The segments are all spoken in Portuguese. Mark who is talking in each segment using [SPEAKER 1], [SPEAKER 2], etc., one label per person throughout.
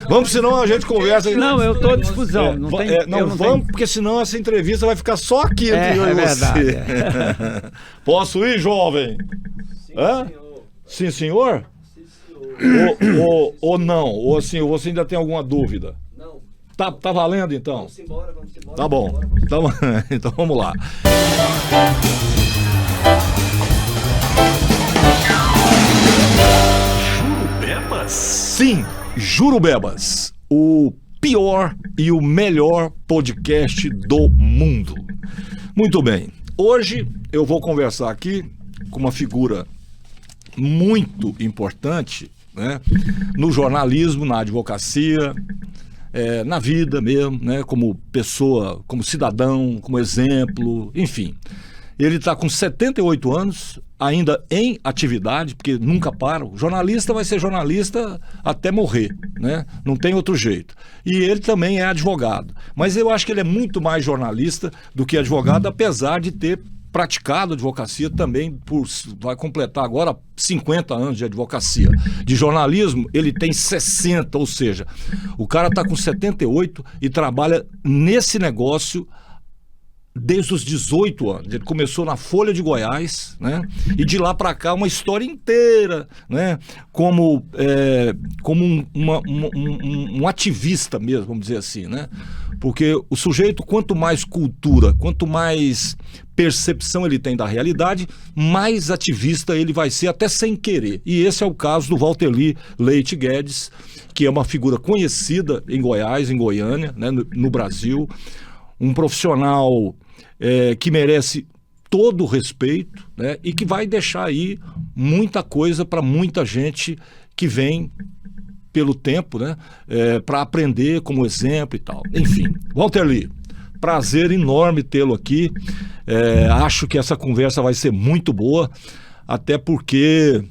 [SPEAKER 1] Vamos, senão a gente conversa.
[SPEAKER 2] Não, eu estou à disposição.
[SPEAKER 1] Vamos, porque senão essa entrevista vai ficar só aqui entre eu e você. Posso ir, jovem? Sim, senhor? Sim, senhor. Ou não? Ou assim, você ainda tem alguma dúvida? Não. Tá valendo, então? Vamos embora. Tá bom. Então vamos lá. Jurubebas? Sim, Jurubebas. O pior e o melhor podcast do mundo. Muito bem. Hoje eu vou conversar aqui com uma figura muito importante, né, no jornalismo, na advocacia, na vida mesmo, né, como pessoa, como cidadão, como exemplo, enfim. Ele está com 78 anos, ainda em atividade, porque nunca para. O jornalista vai ser jornalista até morrer, né? Não tem outro jeito. E ele também é advogado. Mas eu acho que ele é muito mais jornalista do que advogado, apesar de ter praticado advocacia também, vai completar agora 50 anos de advocacia. De jornalismo, ele tem 60, ou seja, o cara está com 78 e trabalha nesse negócio desde os 18 anos. Ele começou na Folha de Goiás, né? E de lá para cá uma história inteira, né? Como um ativista mesmo, vamos dizer assim, né? Porque o sujeito, quanto mais cultura, quanto mais percepção ele tem da realidade, mais ativista ele vai ser, até sem querer. E esse é o caso do Walterli Leite Guedes, que é uma figura conhecida em Goiás, em Goiânia, né? No Brasil, um profissional que merece todo o respeito, né, e que vai deixar aí muita coisa para muita gente que vem pelo tempo, né, para aprender como exemplo e tal. Enfim, Walterli, prazer enorme tê-lo aqui. Acho que essa conversa vai ser muito boa, até porque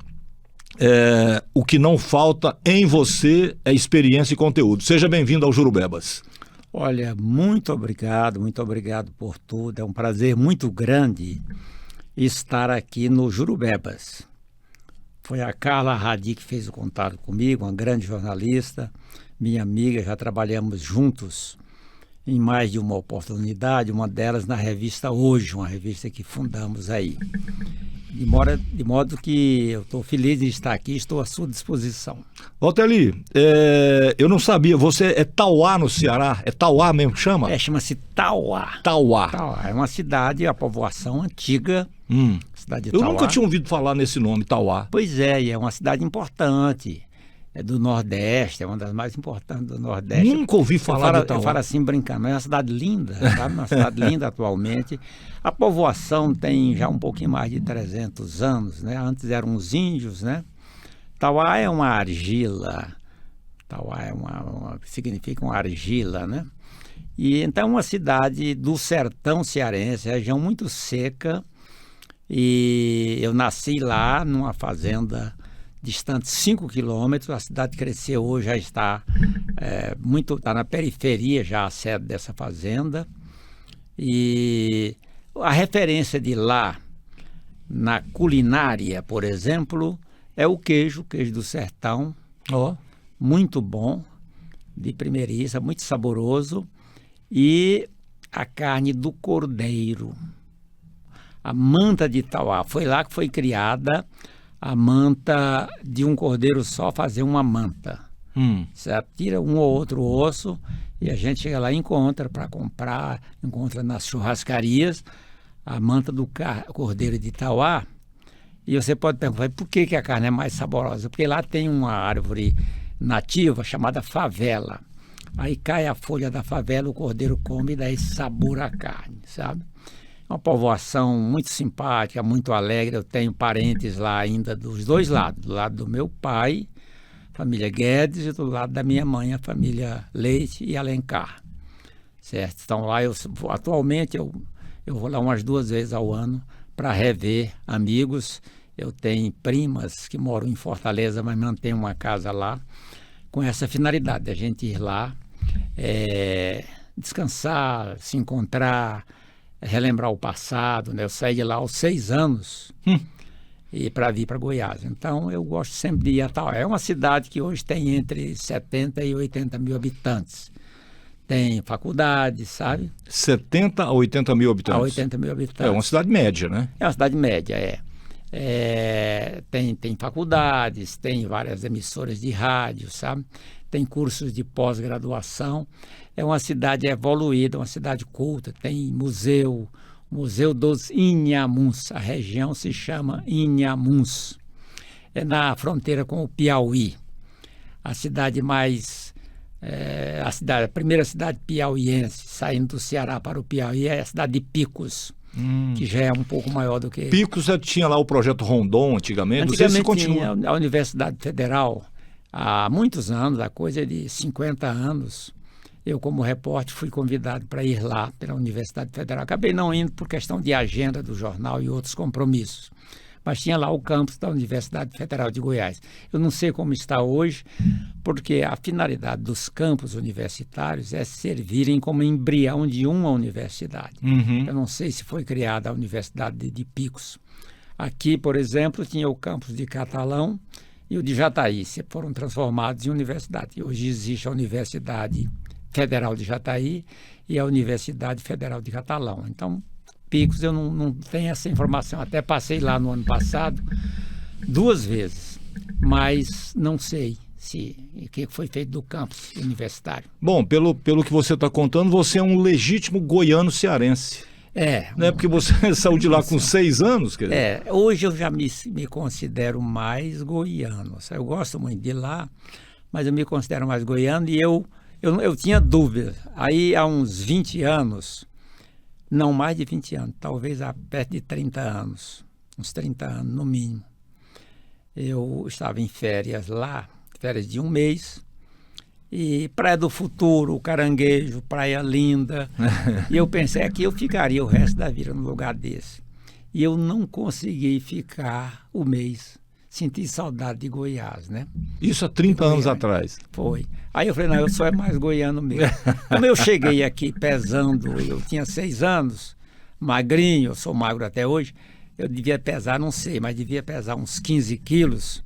[SPEAKER 1] o que não falta em você é experiência e conteúdo. Seja bem-vindo ao Jurubebas.
[SPEAKER 2] Olha, muito obrigado por tudo. É um prazer muito grande estar aqui no Jurubebas. Foi a Carla Radi que fez o contato comigo, uma grande jornalista, minha amiga, já trabalhamos juntos em mais de uma oportunidade, uma delas na revista Hoje, uma revista que fundamos aí. De modo que eu estou feliz de estar aqui, estou à sua disposição.
[SPEAKER 1] Walterli, eu não sabia, você é Tauá no Ceará? É Tauá mesmo que chama?
[SPEAKER 2] Chama-se Tauá.
[SPEAKER 1] Tauá.
[SPEAKER 2] É uma cidade, a povoação antiga, cidade de
[SPEAKER 1] Eu
[SPEAKER 2] Tauá.
[SPEAKER 1] nunca tinha ouvido falar nesse nome, Tauá.
[SPEAKER 2] Pois é, e é uma cidade importante. É do Nordeste, é uma das mais importantes do Nordeste.
[SPEAKER 1] Nunca ouvi falar de Tauá.
[SPEAKER 2] Eu falo assim brincando, mas é uma cidade linda, sabe? Uma cidade linda atualmente. A povoação tem já um pouquinho mais de 300 anos, né? Antes eram os índios, né? Tauá é uma argila. Tauá significa uma argila, né? E então é uma cidade do sertão cearense, região muito seca. E eu nasci lá numa fazenda distante 5 quilômetros, a cidade cresceu hoje, já está está na periferia já a sede dessa fazenda. E a referência de lá, na culinária, por exemplo, é o queijo do sertão, muito bom, de primeiriça, muito saboroso, e a carne do cordeiro, a manta de Tauá. Foi lá que foi criada a manta de um cordeiro só, fazer uma manta. Você tira um ou outro osso e a gente chega lá e encontra para comprar, encontra nas churrascarias a manta do cordeiro de Tauá. E você pode perguntar, por que a carne é mais saborosa? Porque lá tem uma árvore nativa chamada favela. Aí cai a folha da favela, o cordeiro come e dá esse sabor à carne, sabe? É uma povoação muito simpática, muito alegre. Eu tenho parentes lá ainda dos dois lados. Do lado do meu pai, família Guedes, e do lado da minha mãe, a família Leite e Alencar. Certo? Então lá, atualmente, eu vou lá umas 2 vezes ao ano para rever amigos. Eu tenho primas que moram em Fortaleza, mas mantenho uma casa lá, com essa finalidade, a gente ir lá, descansar, se encontrar, relembrar o passado, né? Eu saí de lá aos 6 anos. e para vir para Goiás. Então, eu gosto sempre de ir a Tauá. É uma cidade que hoje tem entre 70 e 80 mil habitantes. Tem faculdades, sabe?
[SPEAKER 1] 70 a 80 mil habitantes?
[SPEAKER 2] A 80 mil habitantes.
[SPEAKER 1] É uma cidade média, né?
[SPEAKER 2] É uma cidade média, tem faculdades, tem várias emissoras de rádio, sabe? Tem cursos de pós-graduação. É uma cidade evoluída, uma cidade culta. Tem Museu dos Inhamuns. A região se chama Inhamuns. É na fronteira com o Piauí. A cidade mais... a primeira cidade piauiense, saindo do Ceará para o Piauí, é a cidade de Picos. Que já é um pouco maior do que...
[SPEAKER 1] Picos já tinha lá o projeto Rondon antigamente.
[SPEAKER 2] Antigamente tinha a Universidade Federal, há muitos anos, há coisa de 50 anos. Eu, como repórter, fui convidado para ir lá pela Universidade Federal. Acabei não indo por questão de agenda do jornal e outros compromissos. Mas tinha lá o campus da Universidade Federal de Goiás. Eu não sei como está hoje, porque a finalidade dos campos universitários é servirem como embrião de uma universidade. Eu não sei se foi criada a Universidade de Picos. Aqui, por exemplo, tinha o campus de Catalão e o de Jataí, foram transformados em universidade. Hoje existe a Universidade Federal de Jataí e a Universidade Federal de Catalão. Então, Picos, eu não tenho essa informação. Até passei lá no ano passado 2 vezes, mas não sei o que foi feito do campus universitário.
[SPEAKER 1] Bom, pelo que você está contando, você é um legítimo goiano cearense. Não é porque você saiu de lá com 6 anos? Quer dizer.
[SPEAKER 2] Hoje eu já me considero mais goiano. Eu gosto muito de lá, mas eu me considero mais goiano e eu tinha dúvidas. Aí há uns 20 anos... Não mais de 20 anos, talvez há perto de 30 anos, uns 30 anos no mínimo. Eu estava em férias lá, férias de 1 mês, e Praia do Futuro, Caranguejo, Praia Linda, e eu pensei que eu ficaria o resto da vida num lugar desse. E eu não consegui ficar o mês. Senti saudade de Goiás, né?
[SPEAKER 1] Isso há 30 anos atrás.
[SPEAKER 2] Foi. Aí eu falei, não, eu sou mais goiano mesmo. Quando eu cheguei aqui pesando, eu tinha 6 anos, magrinho, eu sou magro até hoje, eu devia pesar, não sei, mas devia pesar uns 15 quilos.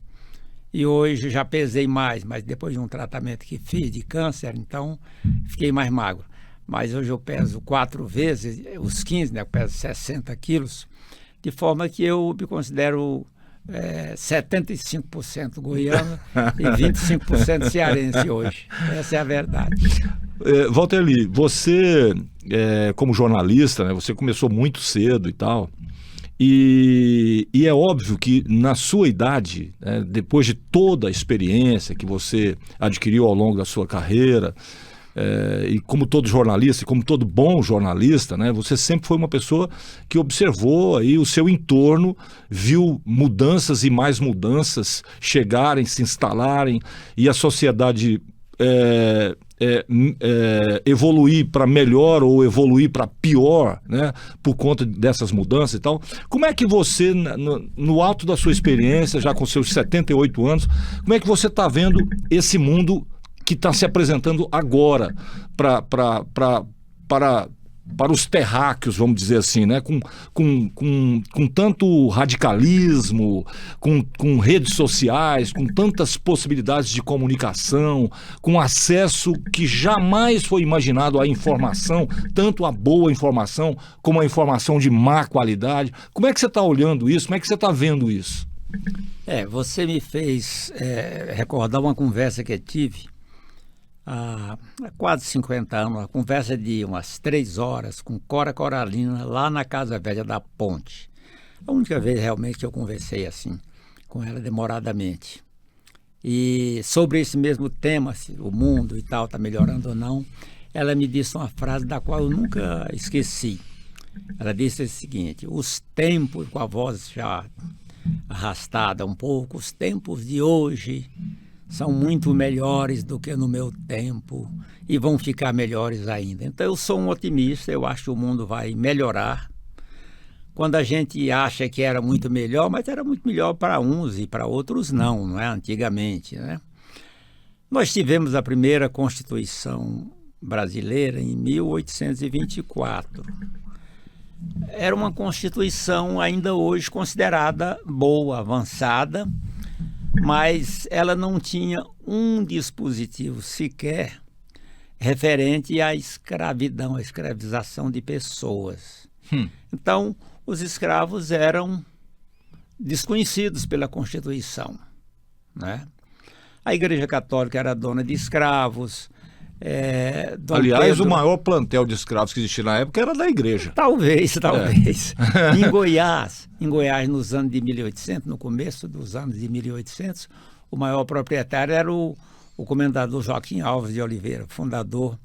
[SPEAKER 2] E hoje já pesei mais, mas depois de um tratamento que fiz de câncer, então fiquei mais magro. Mas hoje eu peso 4 vezes os 15, né? Eu peso 60 quilos, de forma que eu me considero... 75% goiano e 25% cearense hoje. Essa é a verdade.
[SPEAKER 1] Walter Lee, você, como jornalista, né, você começou muito cedo e tal, e é óbvio que na sua idade, né, depois de toda a experiência que você adquiriu ao longo da sua carreira, e como todo jornalista, e como todo bom jornalista, né, você sempre foi uma pessoa que observou aí o seu entorno, viu mudanças e mais mudanças chegarem, se instalarem, e a sociedade evoluir para melhor ou evoluir para pior, né, por conta dessas mudanças e tal. Como é que você, no alto da sua experiência, já com seus 78 anos, como é que você está vendo esse mundo que está se apresentando agora para os terráqueos, vamos dizer assim, né? com tanto radicalismo, com redes sociais, com tantas possibilidades de comunicação, com acesso que jamais foi imaginado à informação, tanto a boa informação como a informação de má qualidade. Como é que você está olhando isso? Como é que você está vendo isso?
[SPEAKER 2] Você me fez recordar uma conversa que eu tive há quase 50 anos, uma conversa de umas 3 horas com Cora Coralina, lá na Casa Velha da Ponte. A única vez realmente que eu conversei assim com ela demoradamente. E sobre esse mesmo tema, se o mundo e tal está melhorando ou não, ela me disse uma frase da qual eu nunca esqueci. Ela disse o seguinte: os tempos, com a voz já arrastada um pouco, os tempos de hoje são muito melhores do que no meu tempo e vão ficar melhores ainda. Então eu sou um otimista, eu acho que o mundo vai melhorar. Quando a gente acha que era muito melhor, mas era muito melhor para uns e para outros não é? Antigamente, né? Nós tivemos a primeira Constituição brasileira em 1824. Era uma Constituição ainda hoje considerada boa, avançada, mas ela não tinha um dispositivo sequer referente à escravidão, à escravização de pessoas. Então, os escravos eram desconhecidos pela Constituição, né? A Igreja Católica era dona de escravos.
[SPEAKER 1] Aliás, o maior plantel de escravos que existia na época era da igreja.
[SPEAKER 2] Talvez. Em Goiás, nos anos de 1800, no começo dos anos de 1800, o maior proprietário era o comendador Joaquim Alves de Oliveira, fundador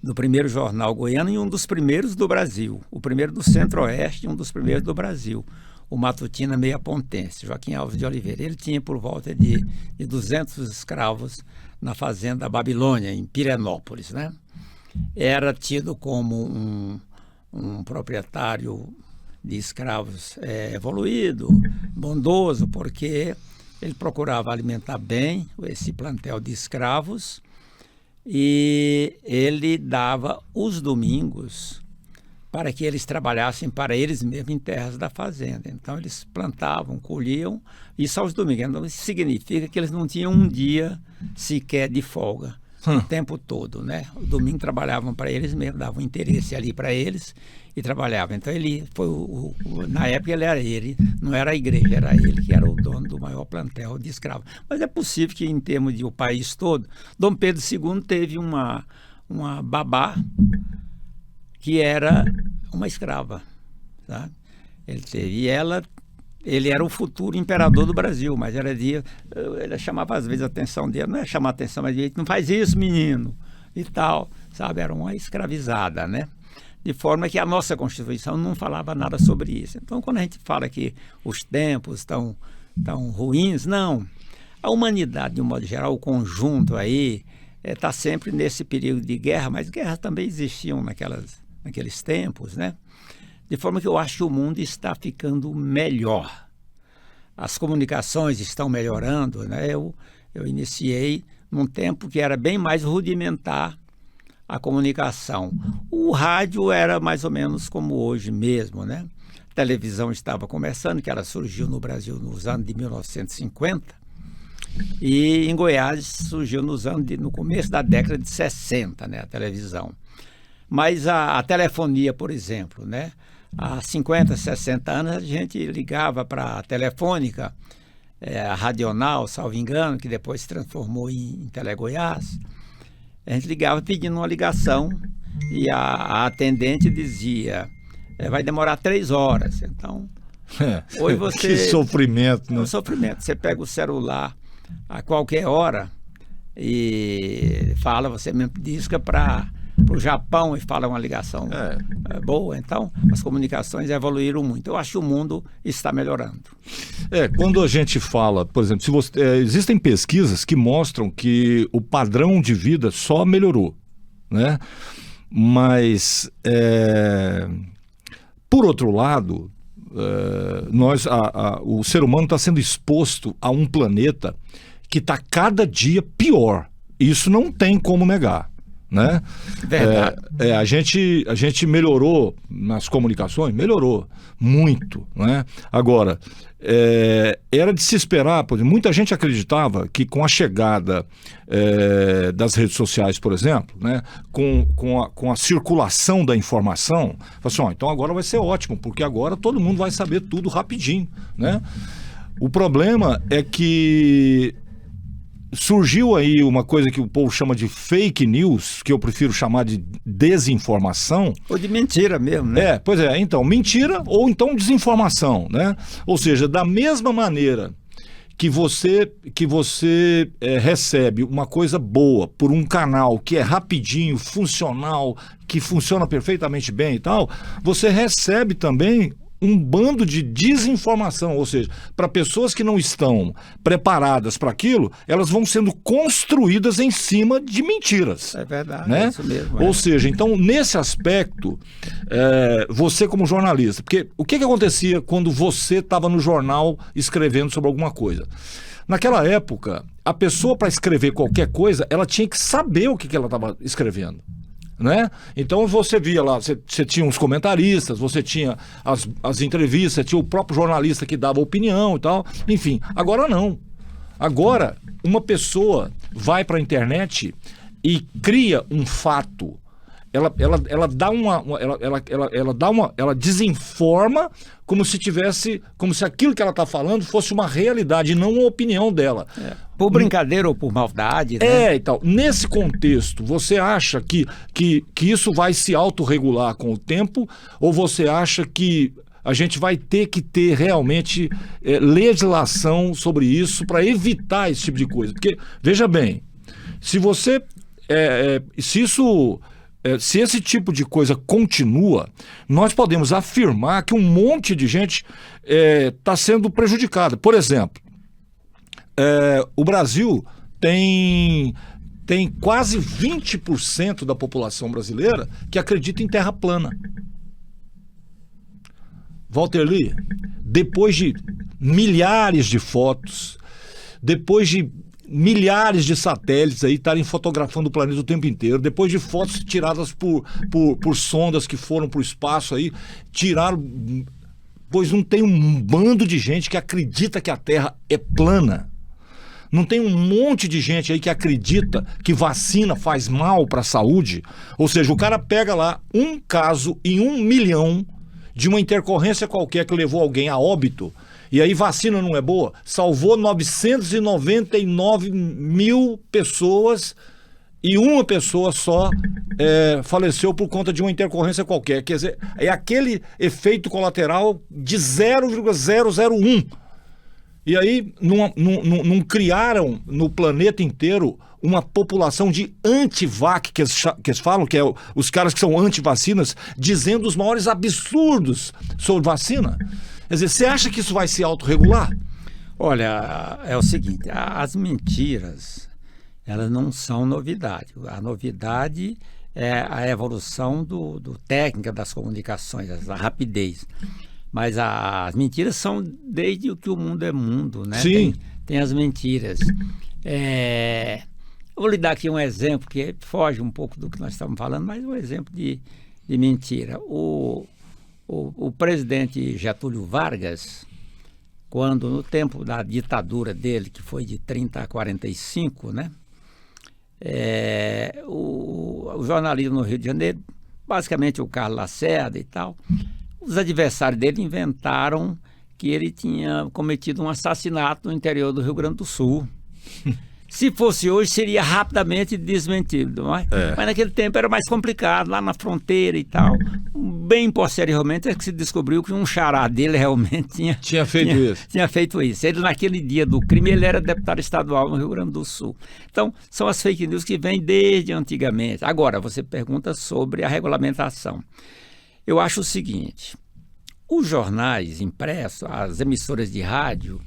[SPEAKER 2] do primeiro jornal goiano e um dos primeiros do Brasil, o primeiro do Centro-Oeste e um dos primeiros do Brasil, o Matutina Meiapontense, Joaquim Alves de Oliveira. Ele tinha por volta de 200 escravos na fazenda Babilônia, em Pirenópolis, né? Era tido como um proprietário de escravos evoluído, bondoso, porque ele procurava alimentar bem esse plantel de escravos e ele dava os domingos para que eles trabalhassem para eles mesmos em terras da fazenda. Então eles plantavam, colhiam, isso aos domingos. Então isso significa que eles não tinham um dia sequer de folga o tempo todo, né? O domingo trabalhavam para eles mesmos, davam interesse ali para eles e trabalhavam. Então ele foi na época ele, não era a igreja, era ele que era o dono do maior plantel de escravos. Mas é possível que em termos de o país todo, Dom Pedro II teve uma babá que era uma escrava, tá? Ele era o futuro imperador do Brasil, mas ele chamava às vezes a atenção dele, não é chamar a atenção, mas ele não faz isso, menino, e tal, sabe? Era uma escravizada, né? De forma que a nossa Constituição não falava nada sobre isso. Então, quando a gente fala que os tempos estão ruins, não. A humanidade, de um modo geral, o conjunto aí, está sempre nesse período de guerra, mas guerras também existiam naqueles tempos, né? De forma que eu acho que o mundo está ficando melhor. As comunicações estão melhorando, né? Eu iniciei num tempo que era bem mais rudimentar a comunicação. O rádio era mais ou menos como hoje mesmo, né? A televisão estava começando, que ela surgiu no Brasil nos anos de 1950, e em Goiás surgiu no começo da década de 60, né? A televisão. Mas a telefonia, por exemplo, né? Há 50, 60 anos a gente ligava para a Telefônica, a Radional, salvo engano, que depois se transformou em Telegoiás. A gente ligava pedindo uma ligação e a atendente dizia, vai demorar 3 horas. Então, hoje você...
[SPEAKER 1] Que sofrimento, né?
[SPEAKER 2] É um sofrimento. Você pega o celular a qualquer hora e você mesmo disca para o Japão e fala uma ligação boa. Então, as comunicações evoluíram muito. Eu acho que o mundo está melhorando.
[SPEAKER 1] Quando a gente fala, por exemplo, existem pesquisas que mostram que o padrão de vida só melhorou, né? Mas, por outro lado, o ser humano está sendo exposto a um planeta que está cada dia pior. Isso não tem como negar, né?
[SPEAKER 2] Verdade.
[SPEAKER 1] A gente melhorou nas comunicações, melhorou muito, né? Agora, era de se esperar, por exemplo, muita gente acreditava que com a chegada das redes sociais, por exemplo, né, com a circulação da informação, assim, então agora vai ser ótimo, porque agora todo mundo vai saber tudo rapidinho, né? O problema é que surgiu aí uma coisa que o povo chama de fake news, que eu prefiro chamar de desinformação.
[SPEAKER 2] Ou de mentira mesmo, né?
[SPEAKER 1] Pois é, então, mentira ou então desinformação, né? Ou seja, da mesma maneira que você recebe uma coisa boa por um canal que é rapidinho, funcional, que funciona perfeitamente bem e tal, você recebe também um bando de desinformação, ou seja, para pessoas que não estão preparadas para aquilo, elas vão sendo construídas em cima de mentiras.
[SPEAKER 2] É verdade,
[SPEAKER 1] né?
[SPEAKER 2] É isso mesmo.
[SPEAKER 1] Ou seja, então, nesse aspecto, você como jornalista, porque o que acontecia quando você estava no jornal escrevendo sobre alguma coisa? Naquela época, a pessoa para escrever qualquer coisa, ela tinha que saber o que ela estava escrevendo. né? Então você via lá, você tinha uns comentaristas, você tinha as entrevistas, tinha o próprio jornalista que dava opinião e tal, enfim. Agora não. Agora uma pessoa vai para a internet e cria um fato. Ela desinforma como se aquilo que ela está falando fosse uma realidade e não uma opinião dela.
[SPEAKER 2] Por brincadeira ou por maldade, né?
[SPEAKER 1] Então, nesse contexto, você acha que isso vai se autorregular com o tempo, ou você acha que a gente vai ter que ter realmente legislação sobre isso para evitar esse tipo de coisa? Porque, veja bem, se esse tipo de coisa continua, nós podemos afirmar que um monte de gente está sendo prejudicada. Por exemplo, o Brasil tem quase 20% da população brasileira que acredita em terra plana. Walter Lee, depois de milhares de fotos, depois de milhares de satélites aí estarem fotografando o planeta o tempo inteiro, depois de fotos tiradas por sondas que foram para o espaço aí, pois não tem um bando de gente que acredita que a Terra é plana. Não tem um monte de gente aí que acredita que vacina faz mal para a saúde. Ou seja, o cara pega lá um caso em 1 milhão de uma intercorrência qualquer que levou alguém a óbito, e aí vacina não é boa, salvou 999 mil pessoas e uma pessoa só faleceu por conta de uma intercorrência qualquer. Quer dizer, é aquele efeito colateral de 0,001. E aí não criaram no planeta inteiro uma população de anti-vac, que eles falam, que é os caras que são anti-vacinas, dizendo os maiores absurdos sobre vacina. Quer dizer, você acha que isso vai se autorregular?
[SPEAKER 2] Olha, é o seguinte, as mentiras, elas não são novidade. A novidade é a evolução do técnica das comunicações, a rapidez. Mas as mentiras são desde que o mundo é mundo, né?
[SPEAKER 1] Sim.
[SPEAKER 2] Tem as mentiras. Eu vou lhe dar aqui um exemplo que foge um pouco do que nós estamos falando, mas um exemplo de mentira. O presidente Getúlio Vargas, quando no tempo da ditadura dele, que foi de 30 a 45, né? O jornalismo no Rio de Janeiro, basicamente o Carlos Lacerda e tal, os adversários dele inventaram que ele tinha cometido um assassinato no interior do Rio Grande do Sul. Se fosse hoje, seria rapidamente desmentido, não é? Mas naquele tempo era mais complicado, lá na fronteira e tal. Bem posteriormente é que se descobriu que um xará dele realmente tinha feito isso. Ele, naquele dia do crime, ele era deputado estadual no Rio Grande do Sul. Então, são as fake news que vêm desde antigamente. Agora, você pergunta sobre a regulamentação. Eu acho o seguinte, os jornais impressos, as emissoras de rádio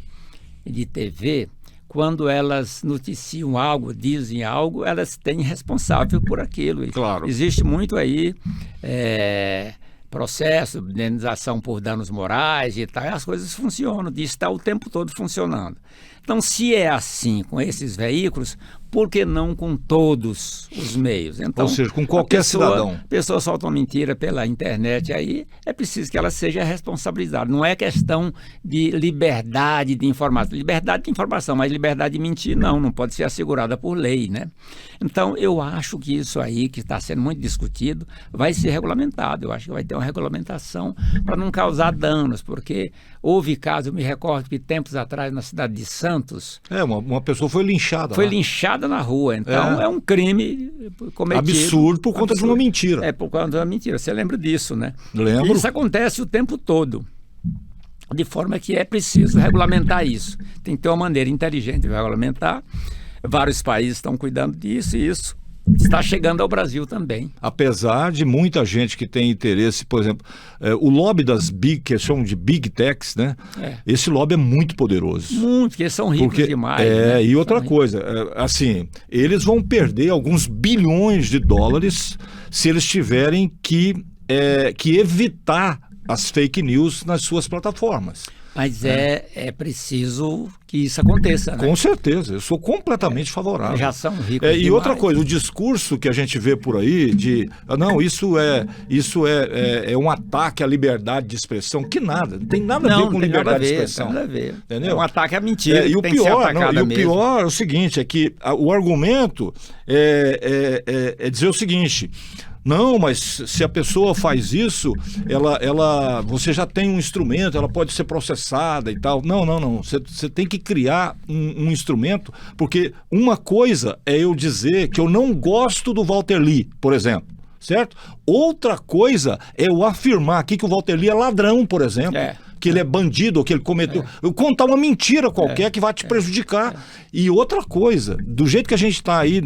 [SPEAKER 2] e de TV, quando elas noticiam algo, dizem algo, elas têm responsável por aquilo.
[SPEAKER 1] Claro.
[SPEAKER 2] Existe muito aí processo de indenização por danos morais e tal, e as coisas funcionam, isso está o tempo todo funcionando. Então, se é assim com esses veículos, por que não com todos os meios? Então,
[SPEAKER 1] ou seja, com qualquer cidadão.
[SPEAKER 2] A pessoa solta uma mentira pela internet aí, é preciso que ela seja responsabilizada. Não é questão de liberdade de informação. Liberdade de informação, mas liberdade de mentir não pode ser assegurada por lei, né? Então, eu acho que isso aí, que está sendo muito discutido, vai ser regulamentado. Eu acho que vai ter uma regulamentação para não causar danos, porque houve casos, eu me recordo que tempos atrás, na cidade de Santos...
[SPEAKER 1] uma pessoa foi linchada.
[SPEAKER 2] Foi linchada na rua. Então, é um crime cometido...
[SPEAKER 1] Absurdo por conta de uma mentira.
[SPEAKER 2] Por conta de uma mentira. Você lembra disso, né?
[SPEAKER 1] Lembro.
[SPEAKER 2] Isso acontece o tempo todo. De forma que é preciso regulamentar isso. Tem que ter uma maneira inteligente de regulamentar. Vários países estão cuidando disso e isso está chegando ao Brasil também.
[SPEAKER 1] Apesar de muita gente que tem interesse, por exemplo, o lobby das que eles chamam de Big Techs, né? Esse lobby é muito poderoso.
[SPEAKER 2] Muito, porque eles são ricos demais. Né?
[SPEAKER 1] E outra coisa, assim, eles vão perder alguns bilhões de dólares se eles tiverem que evitar as fake news nas suas plataformas.
[SPEAKER 2] Mas é preciso que isso aconteça, né?
[SPEAKER 1] Com certeza, eu sou completamente favorável.
[SPEAKER 2] Já são ricos
[SPEAKER 1] E
[SPEAKER 2] demais.
[SPEAKER 1] outra coisa, o discurso que a gente vê por aí de não, isso é um ataque à liberdade de expressão, que nada, não tem nada a ver com liberdade de expressão.
[SPEAKER 2] Não tem nada a ver.
[SPEAKER 1] Entendeu?
[SPEAKER 2] É um ataque à mentira,
[SPEAKER 1] E o
[SPEAKER 2] tem que ser atacada mesmo.
[SPEAKER 1] pior é o seguinte, é que o argumento é dizer o seguinte: não, mas se a pessoa faz isso, você já tem um instrumento, ela pode ser processada e tal. Não. Você tem que criar um instrumento, porque uma coisa é eu dizer que eu não gosto do Walter Lee, por exemplo, certo? Outra coisa é eu afirmar aqui que o Walter Lee é ladrão, por exemplo. Que ele é bandido, ou que ele cometeu. Eu contar uma mentira qualquer que vai te prejudicar. E outra coisa, do jeito que a gente está aí,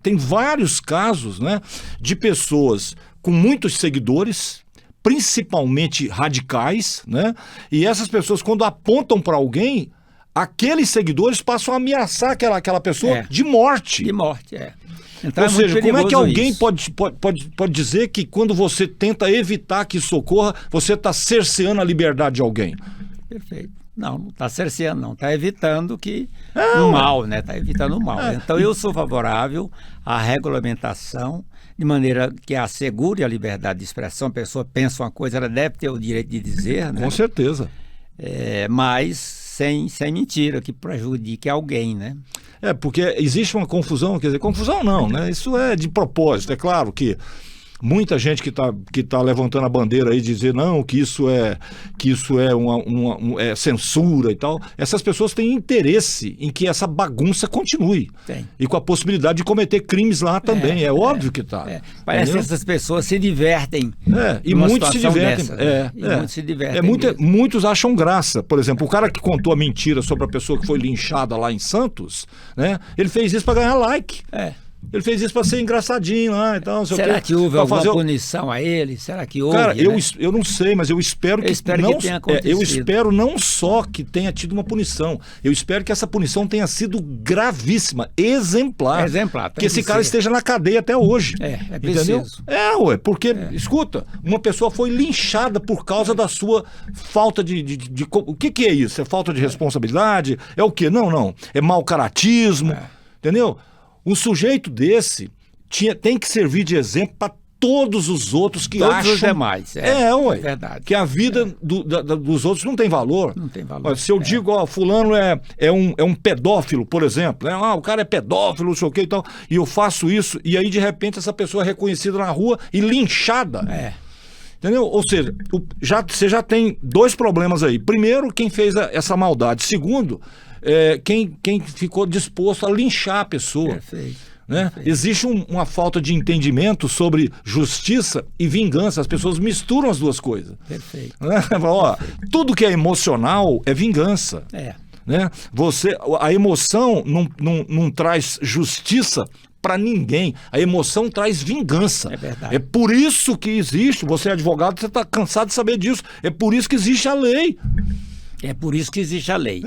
[SPEAKER 1] tem vários casos, né, de pessoas com muitos seguidores, principalmente radicais, né? E essas pessoas, quando apontam para alguém, aqueles seguidores passam a ameaçar aquela pessoa de morte.
[SPEAKER 2] De morte, Então
[SPEAKER 1] Ou seja, como é que alguém
[SPEAKER 2] isso.
[SPEAKER 1] pode dizer que quando você tenta evitar que isso ocorra, você está cerceando a liberdade de alguém?
[SPEAKER 2] Perfeito. Não está cerceando, não. Está evitando o mal, né? Está evitando o mal. Então eu sou favorável à regulamentação, de maneira que assegure a liberdade de expressão. A pessoa pensa uma coisa, ela deve ter o direito de dizer, né?
[SPEAKER 1] Com certeza.
[SPEAKER 2] Mas sem mentira, que prejudique alguém, né?
[SPEAKER 1] Porque existe uma confusão, quer dizer, confusão não, né? Isso é de propósito, é claro que muita gente que tá levantando a bandeira aí de dizer não, que isso é censura e tal, essas pessoas têm interesse em que essa bagunça continue.
[SPEAKER 2] Tem.
[SPEAKER 1] E com a possibilidade de cometer crimes lá também, óbvio que tá.
[SPEAKER 2] Parece que essas pessoas se divertem.
[SPEAKER 1] E muitos se divertem.
[SPEAKER 2] Muitos se divertem.
[SPEAKER 1] Muitos acham graça. Por exemplo, o cara que contou a mentira sobre a pessoa que foi linchada lá em Santos, né? Ele fez isso para ganhar like. Ele fez isso para ser engraçadinho lá e tal.
[SPEAKER 2] Será que houve alguma punição a ele? Será que houve?
[SPEAKER 1] Cara, eu não sei, mas eu espero que
[SPEAKER 2] tenha acontecido.
[SPEAKER 1] Eu espero não só que tenha tido uma punição, eu espero que essa punição tenha sido gravíssima, exemplar. Que esse cara esteja na cadeia até hoje.
[SPEAKER 2] É preciso.
[SPEAKER 1] Entendeu? Porque, escuta, uma pessoa foi linchada por causa da sua falta de o que é isso? É falta de responsabilidade? É o quê? Não. É mau caratismo, entendeu? Um sujeito desse tem que servir de exemplo para todos os outros que acham...
[SPEAKER 2] Todos os demais.
[SPEAKER 1] Verdade. Que a vida dos outros não tem valor.
[SPEAKER 2] Não tem valor.
[SPEAKER 1] Se eu digo, fulano é um pedófilo, por exemplo, né? O cara é pedófilo, não sei o que e tal, e eu faço isso, e aí de repente essa pessoa é reconhecida na rua e linchada. Entendeu? Ou seja, você já tem dois problemas aí. Primeiro, quem fez essa maldade. Segundo, quem ficou disposto a linchar a pessoa.
[SPEAKER 2] Perfeito.
[SPEAKER 1] Né? Existe uma falta de entendimento sobre justiça e vingança. As pessoas misturam as duas coisas.
[SPEAKER 2] Perfeito.
[SPEAKER 1] Né? Tudo que é emocional é vingança. Né? A emoção não traz justiça para ninguém. A emoção traz vingança.
[SPEAKER 2] É verdade.
[SPEAKER 1] É por isso que existe. Você é advogado, você está cansado de saber disso. É por isso que existe a lei.
[SPEAKER 2] É por isso que existe a lei.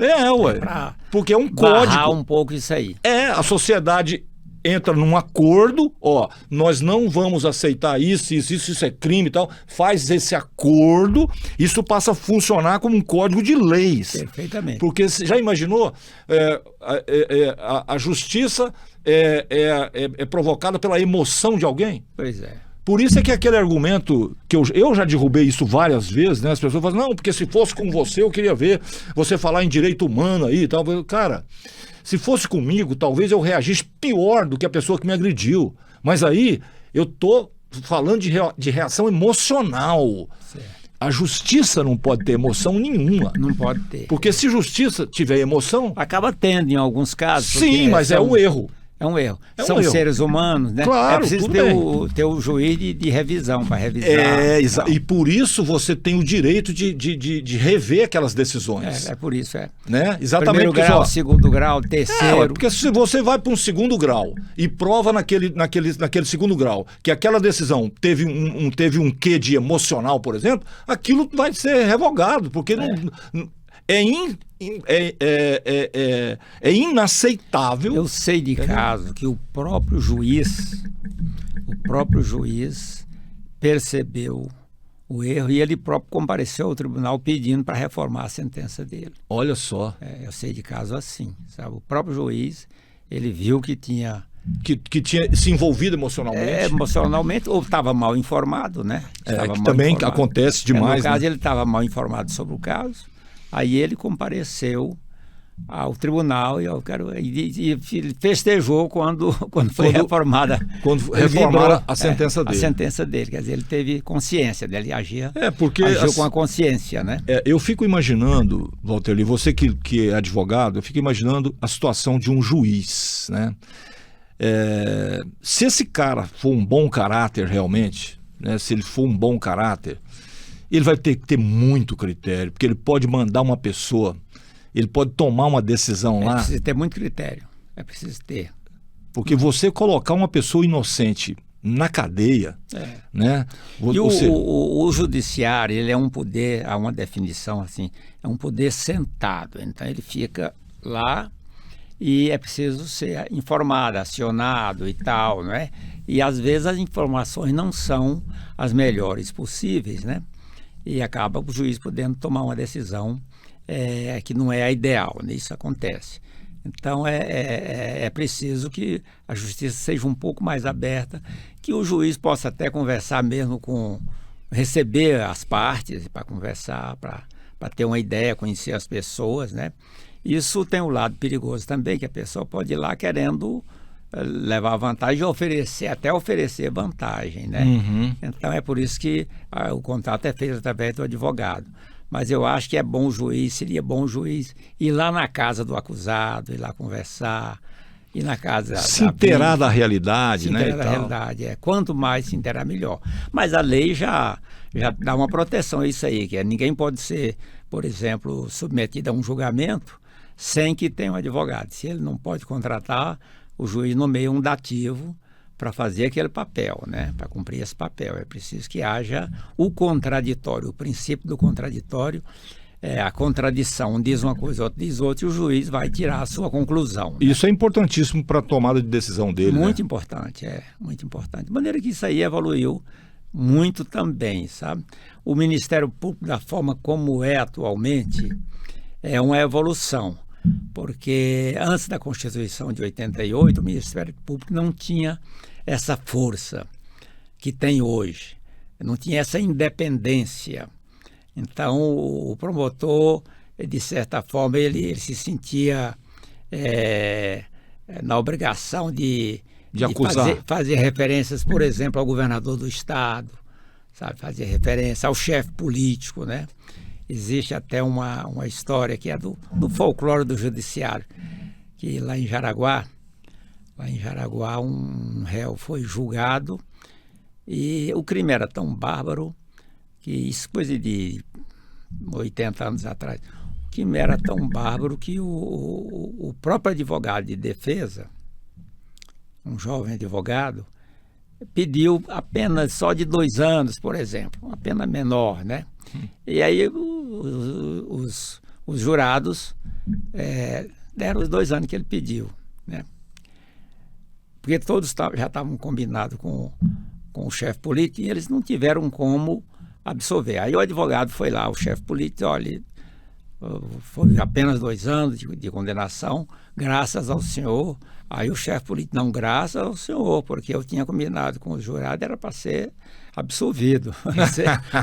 [SPEAKER 1] Porque é um código.
[SPEAKER 2] Barrar um pouco isso aí.
[SPEAKER 1] A sociedade entra num acordo, nós não vamos aceitar isso é crime e tal, faz esse acordo, isso passa a funcionar como um código de leis.
[SPEAKER 2] Perfeitamente.
[SPEAKER 1] Porque você já imaginou, a justiça é provocada pela emoção de alguém?
[SPEAKER 2] Pois é.
[SPEAKER 1] Por isso é que aquele argumento, que eu já derrubei isso várias vezes, né? As pessoas falam, não, porque se fosse com você, eu queria ver você falar em direito humano aí e tal. Cara, se fosse comigo, talvez eu reagisse pior do que a pessoa que me agrediu. Mas aí, eu tô falando de reação emocional.
[SPEAKER 2] Certo.
[SPEAKER 1] A justiça não pode ter emoção nenhuma.
[SPEAKER 2] Não pode ter.
[SPEAKER 1] Porque se justiça tiver emoção...
[SPEAKER 2] Acaba tendo em alguns casos.
[SPEAKER 1] Sim, mas é um erro.
[SPEAKER 2] É um erro.
[SPEAKER 1] São
[SPEAKER 2] seres humanos, né?
[SPEAKER 1] Claro,
[SPEAKER 2] preciso ter o juiz de revisão para revisar.
[SPEAKER 1] E por isso você tem o direito de rever aquelas decisões.
[SPEAKER 2] É por isso,
[SPEAKER 1] Né? Exatamente.
[SPEAKER 2] Primeiro grau, segundo grau, terceiro.
[SPEAKER 1] Porque se você vai para um segundo grau e prova naquele segundo grau que aquela decisão teve um quê de emocional, por exemplo, aquilo vai ser revogado, porque é inaceitável.
[SPEAKER 2] Eu sei de caso que o próprio juiz percebeu o erro, e ele próprio compareceu ao tribunal pedindo para reformar a sentença dele.
[SPEAKER 1] Olha só.
[SPEAKER 2] Eu sei de caso assim, sabe? O próprio juiz, ele viu que tinha...
[SPEAKER 1] Que tinha se envolvido emocionalmente.
[SPEAKER 2] Emocionalmente, ou estava mal informado, né?
[SPEAKER 1] Que também informado. Acontece demais.
[SPEAKER 2] No caso,
[SPEAKER 1] né?
[SPEAKER 2] ele estava mal informado sobre o caso, aí ele compareceu ao tribunal e festejou quando foi reformada.
[SPEAKER 1] Quando reformaram a sentença dele.
[SPEAKER 2] A sentença dele, quer dizer, ele teve consciência dele, agiu com a consciência, né?
[SPEAKER 1] Eu fico imaginando, Walter, você que é advogado, eu fico imaginando a situação de um juiz, né? Se esse cara for um bom caráter realmente, né? Se ele for um bom caráter, ele vai ter que ter muito critério, porque ele pode mandar uma pessoa, ele pode tomar uma decisão lá.
[SPEAKER 2] Precisa ter muito critério, preciso ter.
[SPEAKER 1] Porque você colocar uma pessoa inocente na cadeia, né?
[SPEAKER 2] E o judiciário, ele é um poder, há uma definição assim, é um poder sentado, então ele fica lá e é preciso ser informado, acionado e tal, não é? E às vezes as informações não são as melhores possíveis, né? E acaba o juiz podendo tomar uma decisão que não é a ideal, né? Isso acontece. Então é preciso que a justiça seja um pouco mais aberta, que o juiz possa até conversar mesmo receber as partes para conversar, para ter uma ideia, conhecer as pessoas, né? Isso tem um lado perigoso também, que a pessoa pode ir lá querendo levar vantagem e até oferecer vantagem, né?
[SPEAKER 1] Uhum.
[SPEAKER 2] Então é por isso que o contrato é feito através do advogado. Mas eu acho que seria bom o juiz ir lá na casa do acusado, ir lá conversar, ir na casa...
[SPEAKER 1] Se inteirar da realidade, né?
[SPEAKER 2] Se inteirar da realidade, Quanto mais se inteirar, melhor. Mas a lei já dá uma proteção a isso aí, que ninguém pode ser, por exemplo, submetido a um julgamento sem que tenha um advogado. Se ele não pode contratar, o juiz nomeia um dativo para fazer aquele papel, né? Para cumprir esse papel. É preciso que haja o contraditório, o princípio do contraditório, a contradição. Um diz uma coisa, outro diz outra, e o juiz vai tirar a sua conclusão. Né?
[SPEAKER 1] Isso é importantíssimo para a tomada de decisão dele.
[SPEAKER 2] Muito importante, muito importante. De maneira que isso aí evoluiu muito também, sabe? O Ministério Público, da forma como é atualmente, é uma evolução. Porque antes da Constituição de 88, o Ministério Público não tinha essa força que tem hoje, não tinha essa independência. Então, o promotor, de certa forma, ele se sentia na obrigação de
[SPEAKER 1] acusar.
[SPEAKER 2] Fazer referências, por exemplo, ao governador do estado, sabe? Fazer referência ao chefe político, né? Existe até uma história que é do folclore do judiciário, que lá em Jaraguá, um réu foi julgado e o crime era tão bárbaro que isso coisa de 80 anos atrás, o crime era tão bárbaro que o próprio advogado de defesa, um jovem advogado, pediu a pena só de 2 anos, por exemplo, uma pena menor, né? E aí os jurados deram os 2 anos que ele pediu, né? Porque todos já estavam combinados com o chefe político e eles não tiveram como absolver. Aí o advogado foi lá, o chefe político, olha, foi apenas 2 anos de condenação, graças ao senhor. Aí o chefe político, não, graças ao senhor, porque eu tinha combinado com o jurado, era para ser absolvido.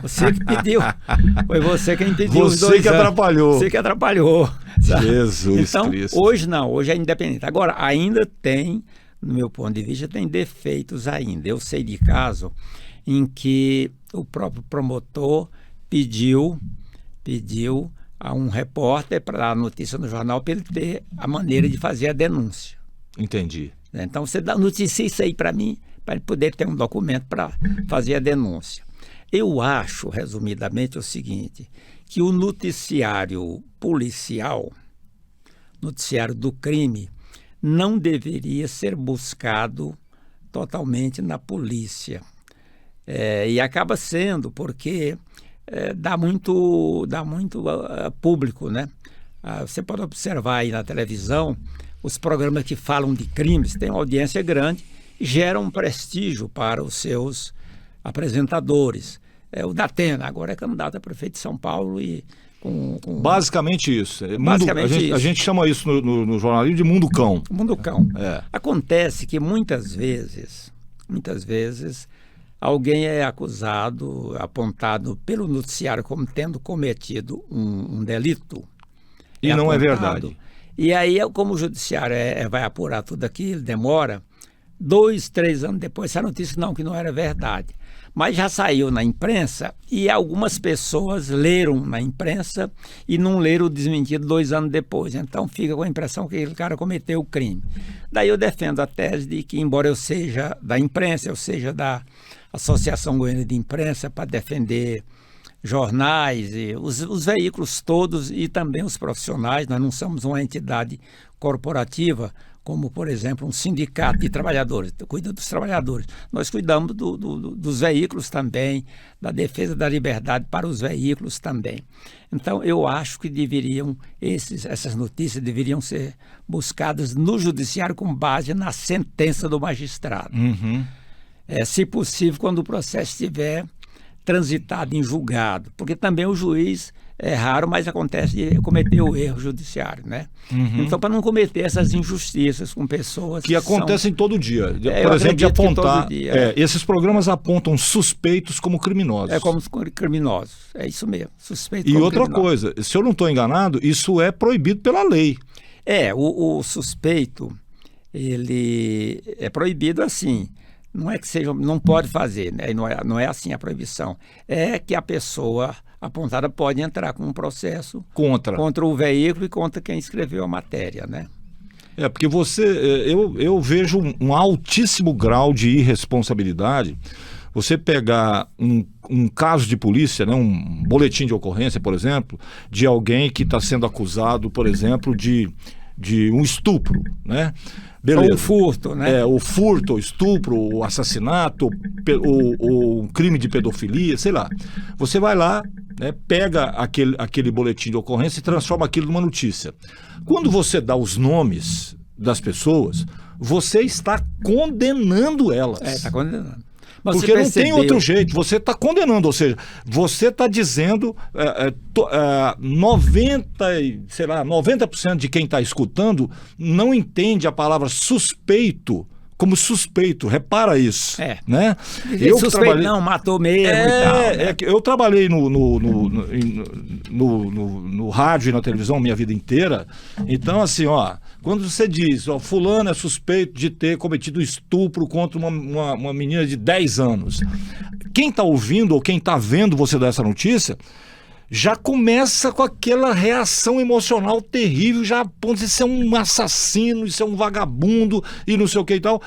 [SPEAKER 2] Você que pediu. Foi você quem pediu os 2 anos.
[SPEAKER 1] Você que atrapalhou.
[SPEAKER 2] Você que atrapalhou. Sabe?
[SPEAKER 1] Jesus
[SPEAKER 2] então,
[SPEAKER 1] Cristo.
[SPEAKER 2] Hoje não, hoje é independente. Agora, ainda tem, no meu ponto de vista, tem defeitos ainda. Eu sei de caso em que o próprio promotor pediu a um repórter para dar a notícia no jornal para ele ter a maneira de fazer a denúncia.
[SPEAKER 1] Entendi.
[SPEAKER 2] Então você noticia isso aí para mim, para ele poder ter um documento para fazer a denúncia. Eu acho, resumidamente, o seguinte, que o noticiário policial, noticiário do crime, não deveria ser buscado totalmente na polícia. E acaba sendo, porque dá muito público, né? Você pode observar aí na televisão, os programas que falam de crimes têm uma audiência grande e geram um prestígio para os seus apresentadores. o Datena, agora é candidato a prefeito de São Paulo e
[SPEAKER 1] Basicamente isso.
[SPEAKER 2] Basicamente
[SPEAKER 1] a gente chama isso no jornalismo de mundo cão.
[SPEAKER 2] Mundo cão.
[SPEAKER 1] É.
[SPEAKER 2] Acontece que muitas vezes, alguém é acusado, apontado pelo noticiário como tendo cometido um delito.
[SPEAKER 1] E não é
[SPEAKER 2] apontado,
[SPEAKER 1] verdade.
[SPEAKER 2] E aí, como o judiciário vai apurar tudo aquilo, demora, 2, 3 anos depois, essa notícia que não era verdade. Mas já saiu na imprensa e algumas pessoas leram na imprensa e não leram o desmentido 2 anos depois. Então fica com a impressão que aquele cara cometeu o crime. Daí eu defendo a tese de que, embora eu seja da imprensa, eu seja da Associação Goiana de Imprensa para defender jornais, e os veículos todos e também os profissionais, nós não somos uma entidade corporativa, como, por exemplo, um sindicato de trabalhadores, cuida dos trabalhadores. Nós cuidamos dos veículos também, da defesa da liberdade para os veículos também. Então, eu acho que essas notícias deveriam ser buscadas no judiciário com base na sentença do magistrado.
[SPEAKER 1] Uhum.
[SPEAKER 2] Se possível, quando o processo estiver transitado em julgado, porque também o juiz é raro, mas acontece de cometer o erro judiciário, né?
[SPEAKER 1] Uhum.
[SPEAKER 2] Então, para não cometer essas injustiças com pessoas
[SPEAKER 1] que acontecem todo dia.
[SPEAKER 2] Eu
[SPEAKER 1] Por exemplo, de
[SPEAKER 2] acredito que
[SPEAKER 1] apontar.
[SPEAKER 2] todo dia,
[SPEAKER 1] esses programas apontam suspeitos como criminosos.
[SPEAKER 2] como criminosos. É isso mesmo. Suspeito
[SPEAKER 1] E
[SPEAKER 2] como
[SPEAKER 1] outra
[SPEAKER 2] criminoso.
[SPEAKER 1] coisa, se eu não estou enganado, isso é proibido pela lei.
[SPEAKER 2] O suspeito, ele é proibido assim. Não é que seja, não pode fazer, né? Não é assim a proibição. É que a pessoa apontada pode entrar com um processo contra o veículo e contra quem escreveu a matéria, né?
[SPEAKER 1] Porque eu vejo um altíssimo grau de irresponsabilidade. Você pegar um caso de polícia, né, um boletim de ocorrência, por exemplo, de alguém que está sendo acusado, por exemplo, de um estupro, né? Beleza.
[SPEAKER 2] Ou o furto, né?
[SPEAKER 1] O furto, o estupro, o assassinato, o um crime de pedofilia, sei lá. Você vai lá, né, pega aquele boletim de ocorrência e transforma aquilo numa notícia. Quando você dá os nomes das pessoas, você está condenando elas.
[SPEAKER 2] Está condenando. Mas
[SPEAKER 1] porque não tem outro jeito, você está condenando, ou seja, você está dizendo 90% de quem está escutando não entende a palavra suspeito como suspeito, repara isso. Né?
[SPEAKER 2] Eu suspeito não, matou mesmo e tal. Né?
[SPEAKER 1] Eu trabalhei no rádio e na televisão minha vida inteira, então assim, quando você diz, fulano é suspeito de ter cometido estupro contra uma menina de 10 anos, quem está ouvindo ou quem está vendo você dar essa notícia, já começa com aquela reação emocional terrível, já aponta isso é um assassino, isso é um vagabundo e não sei o que e tal.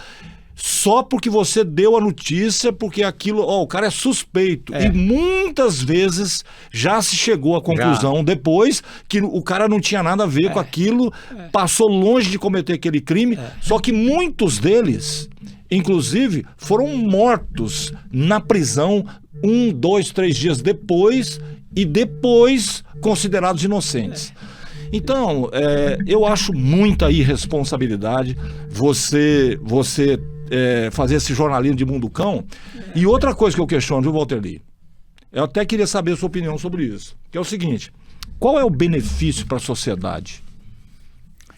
[SPEAKER 1] Só porque você deu a notícia, porque aquilo, o cara é suspeito. E muitas vezes já se chegou à conclusão depois que o cara não tinha nada a ver com aquilo, passou longe de cometer aquele crime, só que muitos deles, inclusive, foram mortos na prisão 1, 2, 3 dias depois e depois considerados inocentes. Então, eu acho muita irresponsabilidade você fazer esse jornalismo de mundo cão. E outra coisa que eu questiono, viu, Walter Lee? Eu até queria saber a sua opinião sobre isso, que é o seguinte: qual é o benefício para a sociedade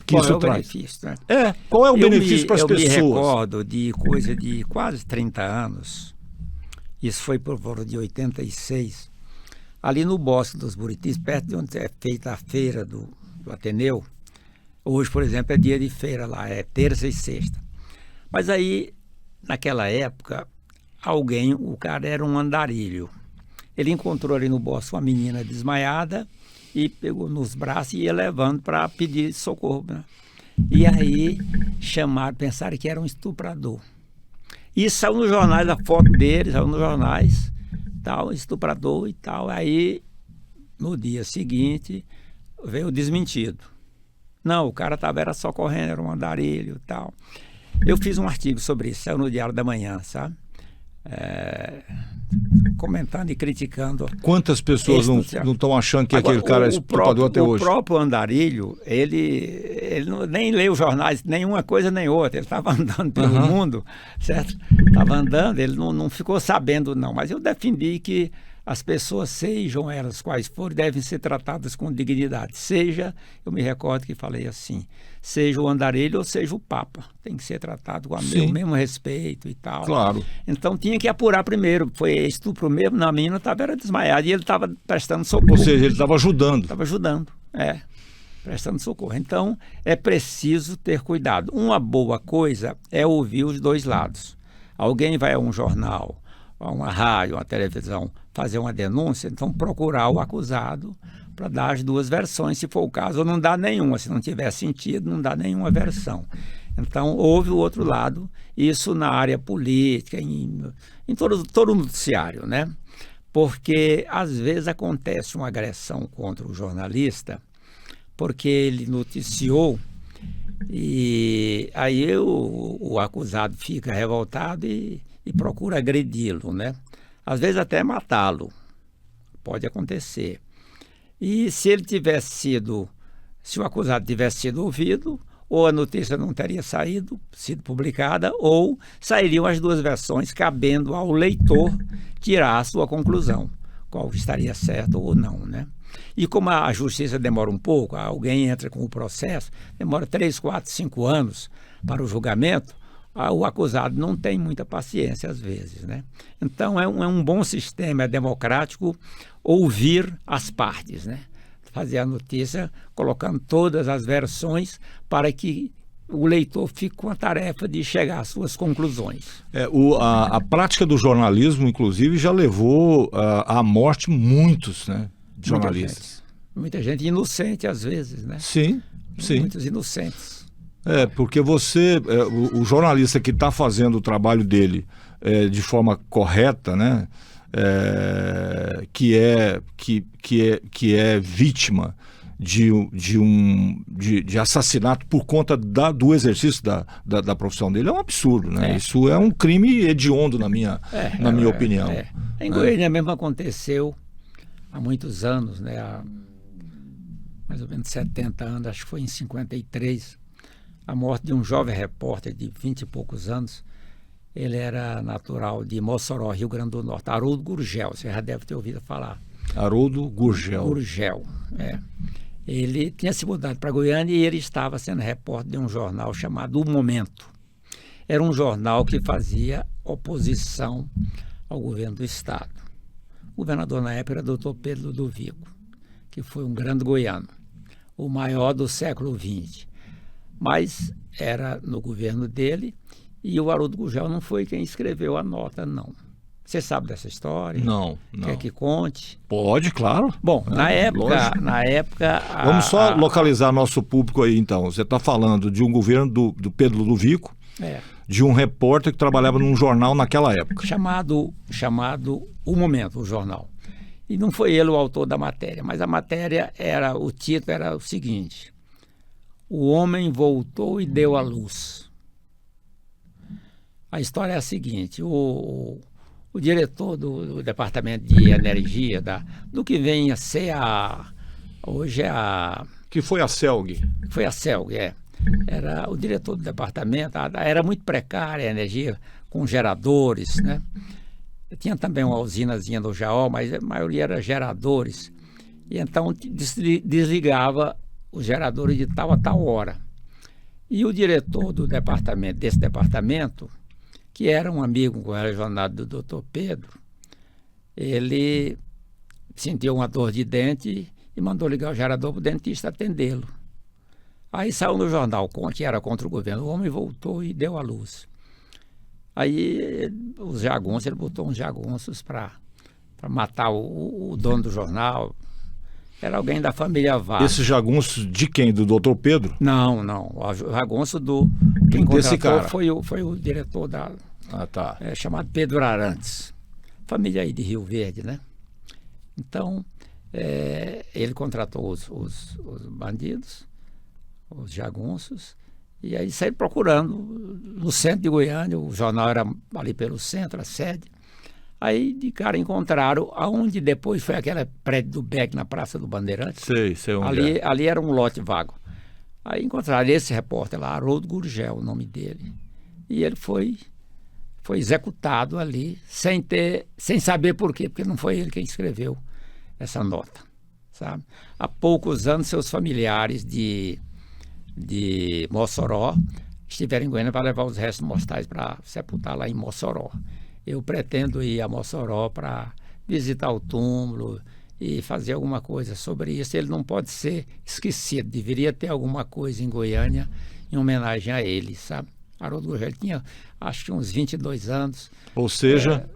[SPEAKER 1] que isso traz?
[SPEAKER 2] Benefício, né?
[SPEAKER 1] Qual é o benefício para as pessoas?
[SPEAKER 2] Eu me recordo de coisa de quase 30 anos, isso foi por volta de 86, ali no Bosque dos Buritis, perto de onde é feita a feira do Ateneu. Hoje, por exemplo, é dia de feira lá, é terça e sexta. Mas aí, naquela época, o cara era um andarilho. Ele encontrou ali no bosque uma menina desmaiada e pegou nos braços e ia levando para pedir socorro, né? E aí pensaram que era um estuprador. E saiu nos jornais a foto dele, saiu nos jornais, tal, estuprador e tal. Aí, no dia seguinte, veio o desmentido. Não, o cara era só correndo, era um andarilho e tal. Eu fiz um artigo sobre isso, saiu no Diário da Manhã, sabe? Comentando e criticando.
[SPEAKER 1] Quantas pessoas não estão achando que aquele cara é estuprador até hoje?
[SPEAKER 2] O próprio andarilho, ele nem leu jornais, nenhuma coisa nem outra. Ele estava andando pelo mundo, certo? Estava andando, ele não ficou sabendo, não. Mas eu defendi que as pessoas, sejam elas quais forem, devem ser tratadas com dignidade. Seja, eu me recordo que falei assim, seja o andarilho ou seja o papa, tem que ser tratado com o mesmo respeito e tal.
[SPEAKER 1] Claro.
[SPEAKER 2] Então tinha que apurar primeiro, foi estupro mesmo, a menina estava desmaiada e ele estava prestando socorro.
[SPEAKER 1] Ou seja, ele estava ajudando.
[SPEAKER 2] Estava ajudando, prestando socorro. Então é preciso ter cuidado. Uma boa coisa é ouvir os dois lados. Alguém vai a um jornal, a uma rádio, a uma televisão, fazer uma denúncia, então procurar o acusado para dar as duas versões, se for o caso, ou não dá nenhuma, se não tiver sentido, não dá nenhuma versão. Então, houve o outro lado, isso na área política, em todo o noticiário, né? Porque, às vezes, acontece uma agressão contra o jornalista, porque ele noticiou, e aí o acusado fica revoltado e procura agredi-lo, né? Às vezes até matá-lo, pode acontecer. E se o acusado tivesse sido ouvido, ou a notícia não teria sido publicada, ou sairiam as duas versões, cabendo ao leitor tirar a sua conclusão, qual estaria certo ou não, né? E como a justiça demora um pouco, alguém entra com o processo, demora 3, 4, 5 anos para o julgamento, o acusado não tem muita paciência às vezes, né? Então é um bom sistema democrático ouvir as partes, né? Fazer a notícia colocando todas as versões para que o leitor fique com a tarefa de chegar às suas conclusões.
[SPEAKER 1] A prática do jornalismo, inclusive, já levou à morte muitos, né, jornalistas.
[SPEAKER 2] Muita gente inocente às vezes, né?
[SPEAKER 1] Sim.
[SPEAKER 2] Muitos inocentes.
[SPEAKER 1] Porque o jornalista que está fazendo o trabalho dele de forma correta, né, que é vítima de assassinato por conta do exercício da profissão dele, é um absurdo, né? Isso é um crime hediondo na minha opinião.
[SPEAKER 2] Em Goiânia mesmo aconteceu há muitos anos, né? Há mais ou menos 70 anos, acho que foi em 53, a morte de um jovem repórter de 20 e poucos anos. Ele era natural de Mossoró, Rio Grande do Norte, Haroldo Gurgel, você já deve ter ouvido falar.
[SPEAKER 1] Haroldo Gurgel.
[SPEAKER 2] Gurgel, Ele tinha se mudado para Goiânia e ele estava sendo repórter de um jornal chamado O Momento. Era um jornal que fazia oposição ao governo do Estado. O governador na época era o Dr. Pedro Ludovico, que foi um grande goiano, o maior do século XX. Mas era no governo dele e o Haroldo Gurgel não foi quem escreveu a nota, não. Você sabe dessa história?
[SPEAKER 1] Não.
[SPEAKER 2] Quer que conte?
[SPEAKER 1] Pode, claro.
[SPEAKER 2] Bom, na época...
[SPEAKER 1] Vamos só localizar nosso público aí, então. Você está falando de um governo do Pedro Ludovico, de um repórter que trabalhava num jornal naquela época.
[SPEAKER 2] Chamado O Momento, o jornal. E não foi ele o autor da matéria, mas a matéria o título era o seguinte: O homem voltou e deu à luz. A história é a seguinte: o diretor do Departamento de Energia, do que vem a ser hoje é a...
[SPEAKER 1] Que foi a CELG.
[SPEAKER 2] Foi a CELG, Era o diretor do departamento, era muito precária a energia, com geradores, né? Tinha também uma usinazinha do Jaó, mas a maioria era geradores. E então desligava os geradores de tal a tal hora. E o diretor desse departamento, que era um amigo correligionário do Dr. Pedro, ele sentiu uma dor de dente e mandou ligar o gerador para o dentista atendê-lo. Aí saiu no jornal, que era contra o governo, o homem voltou e deu à luz. Aí os jagunços, ele botou uns jagunços para matar o dono do jornal. Era alguém da família Vaz.
[SPEAKER 1] Esses jagunços de quem? Do Dr. Pedro?
[SPEAKER 2] Não. O jagunço quem contratou foi o diretor chamado Pedro Arantes. Família aí de Rio Verde, né? Então, ele contratou os bandidos, os jagunços, e aí saíram procurando no centro de Goiânia. O jornal era ali pelo centro, a sede. Aí de cara encontraram aonde depois foi aquele prédio do Beck na Praça do Bandeirantes.
[SPEAKER 1] Sei onde
[SPEAKER 2] ali era um lote vago. Aí encontraram esse repórter lá, Haroldo Gurgel, o nome dele. E ele foi foi executado ali sem saber por quê, porque não foi ele quem escreveu essa nota, sabe? Há poucos anos, seus familiares de Mossoró estiveram em Goiânia para levar os restos mortais para sepultar lá em Mossoró. Eu pretendo ir a Mossoró para visitar o túmulo e fazer alguma coisa sobre isso. Ele não pode ser esquecido, deveria ter alguma coisa em Goiânia em homenagem a ele, sabe? Haroldo Gurgel tinha, acho que uns 22 anos.
[SPEAKER 1] Ou seja,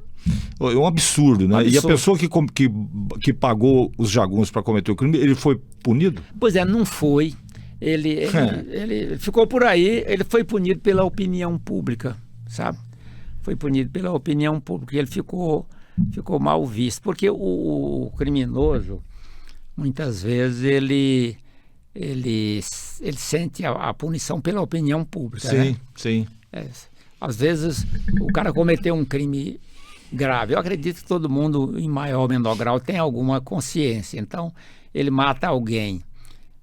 [SPEAKER 1] é um absurdo, né?
[SPEAKER 2] Absurdo.
[SPEAKER 1] E a pessoa que pagou os jagunços para cometer o crime, ele foi punido?
[SPEAKER 2] Pois é, não foi. Ele ficou por aí, ele foi punido pela opinião pública, sabe? Foi punido pela opinião pública, ele ficou mal visto, porque o criminoso, muitas vezes, ele sente a punição pela opinião pública.
[SPEAKER 1] Sim,
[SPEAKER 2] né?
[SPEAKER 1] sim.
[SPEAKER 2] Às vezes, o cara cometeu um crime grave. Eu acredito que todo mundo, em maior ou menor grau, tem alguma consciência. Então, ele mata alguém.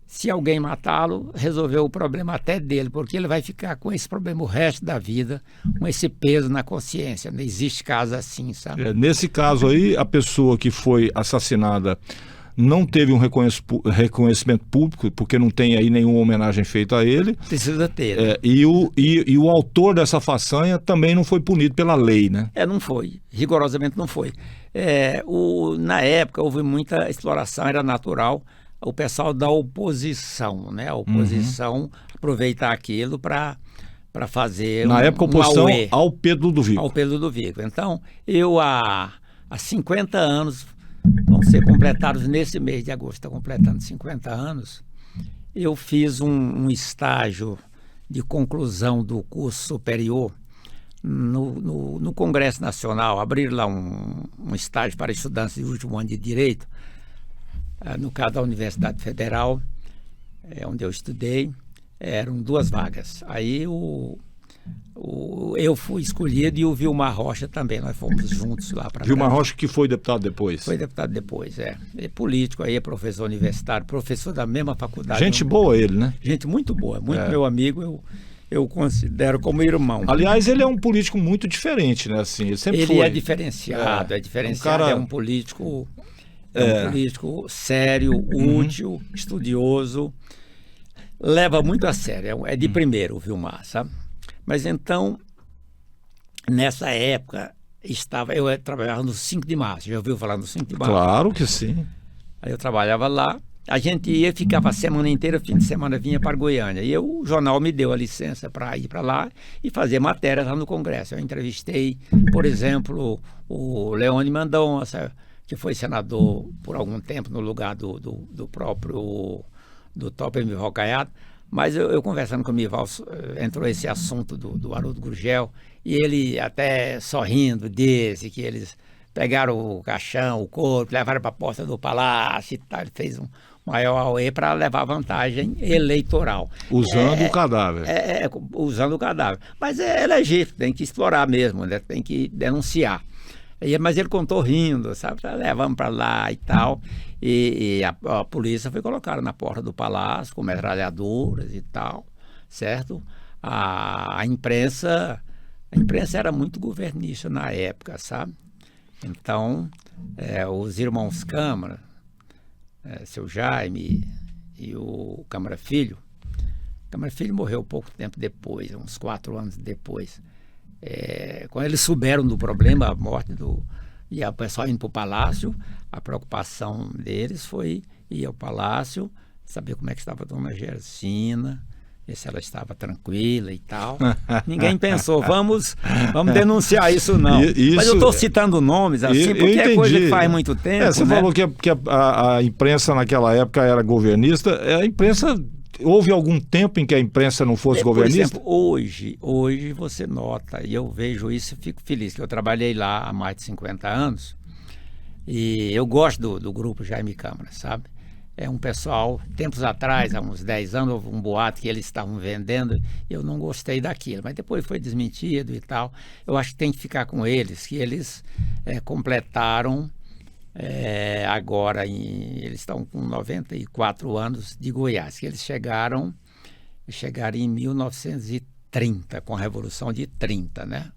[SPEAKER 2] Se alguém matá-lo, resolveu o problema até dele, porque ele vai ficar com esse problema o resto da vida, com esse peso na consciência. Não existe caso assim, sabe?
[SPEAKER 1] Nesse caso aí, a pessoa que foi assassinada não teve um reconhecimento público, porque não tem aí nenhuma homenagem feita a ele.
[SPEAKER 2] Precisa ter. Né?
[SPEAKER 1] E o autor dessa façanha também não foi punido pela lei, né?
[SPEAKER 2] Não foi. Rigorosamente não foi. Na época, houve muita exploração, era natural. O pessoal da oposição, né? A oposição aproveitar aquilo para fazer
[SPEAKER 1] na época, oposição
[SPEAKER 2] auê
[SPEAKER 1] ao Pedro do Vigo.
[SPEAKER 2] Ao Pedro do Vigo. Então, eu há 50 anos, vão ser completados nesse mês de agosto, está completando 50 anos, eu fiz um estágio de conclusão do curso superior no Congresso Nacional, abrir lá um estágio para estudantes de último ano de Direito, no caso da Universidade Federal, onde eu estudei, eram 2 vagas. Aí eu fui escolhido e o Vilmar Rocha também, nós fomos juntos lá para
[SPEAKER 1] Vilmar Rocha, que foi deputado depois.
[SPEAKER 2] Foi deputado depois, Ele é político, aí é professor universitário, professor da mesma faculdade.
[SPEAKER 1] Gente boa ele, né?
[SPEAKER 2] Gente muito boa, muito meu amigo, eu considero como irmão.
[SPEAKER 1] Aliás, ele é um político muito diferente, né? Assim, ele sempre foi.
[SPEAKER 2] Ele é diferenciado, é um político... um político sério, útil, estudioso, leva muito a sério, é de primeiro o Vilmar, sabe? Mas então, nessa época, eu trabalhava no 5 de março, já ouviu falar no 5 de março?
[SPEAKER 1] Claro que sim.
[SPEAKER 2] Aí eu trabalhava lá, a gente ficava a semana inteira, fim de semana vinha para Goiânia, e o jornal me deu a licença para ir para lá e fazer matérias lá no Congresso. Eu entrevistei, por exemplo, o Leone Mendonça, que foi senador por algum tempo no lugar do próprio Toper Mival Caiado, mas eu conversando com o Mival, entrou esse assunto do Haroldo Gurgel, e ele até sorrindo disse que eles pegaram o caixão, o corpo, levaram para a porta do palácio e tal, ele fez um maior auê para levar vantagem eleitoral.
[SPEAKER 1] Usando o cadáver.
[SPEAKER 2] Usando o cadáver. Mas é legítimo, tem que explorar mesmo, né? Tem que denunciar. Mas ele contou rindo, sabe? Levamos para lá e tal. E a polícia foi colocada na porta do palácio com metralhadoras e tal, certo? A imprensa era muito governista na época, sabe? Então, os irmãos Câmara, seu Jaime e o Câmara Filho morreu pouco tempo depois, uns 4 anos depois. Quando eles souberam do problema, a morte e o pessoal indo para o palácio, a preocupação deles foi ir ao palácio, saber como é que estava a dona Gersina, ver se ela estava tranquila e tal. Ninguém pensou, vamos denunciar isso não. Mas eu estou citando nomes assim, porque é coisa que faz muito tempo.
[SPEAKER 1] Você falou que a imprensa naquela época era governista, a imprensa... Houve algum tempo em que a imprensa não fosse governista?
[SPEAKER 2] Por exemplo, hoje você nota, e eu vejo isso e fico feliz, que eu trabalhei lá há mais de 50 anos, e eu gosto do grupo Jaime Câmara, sabe? É um pessoal, tempos atrás, há uns 10 anos, houve um boato que eles estavam vendendo, e eu não gostei daquilo, mas depois foi desmentido e tal. Eu acho que tem que ficar com eles, que eles completaram... agora eles estão com 94 anos de Goiás, que eles chegaram em 1930, com a Revolução de 30, né?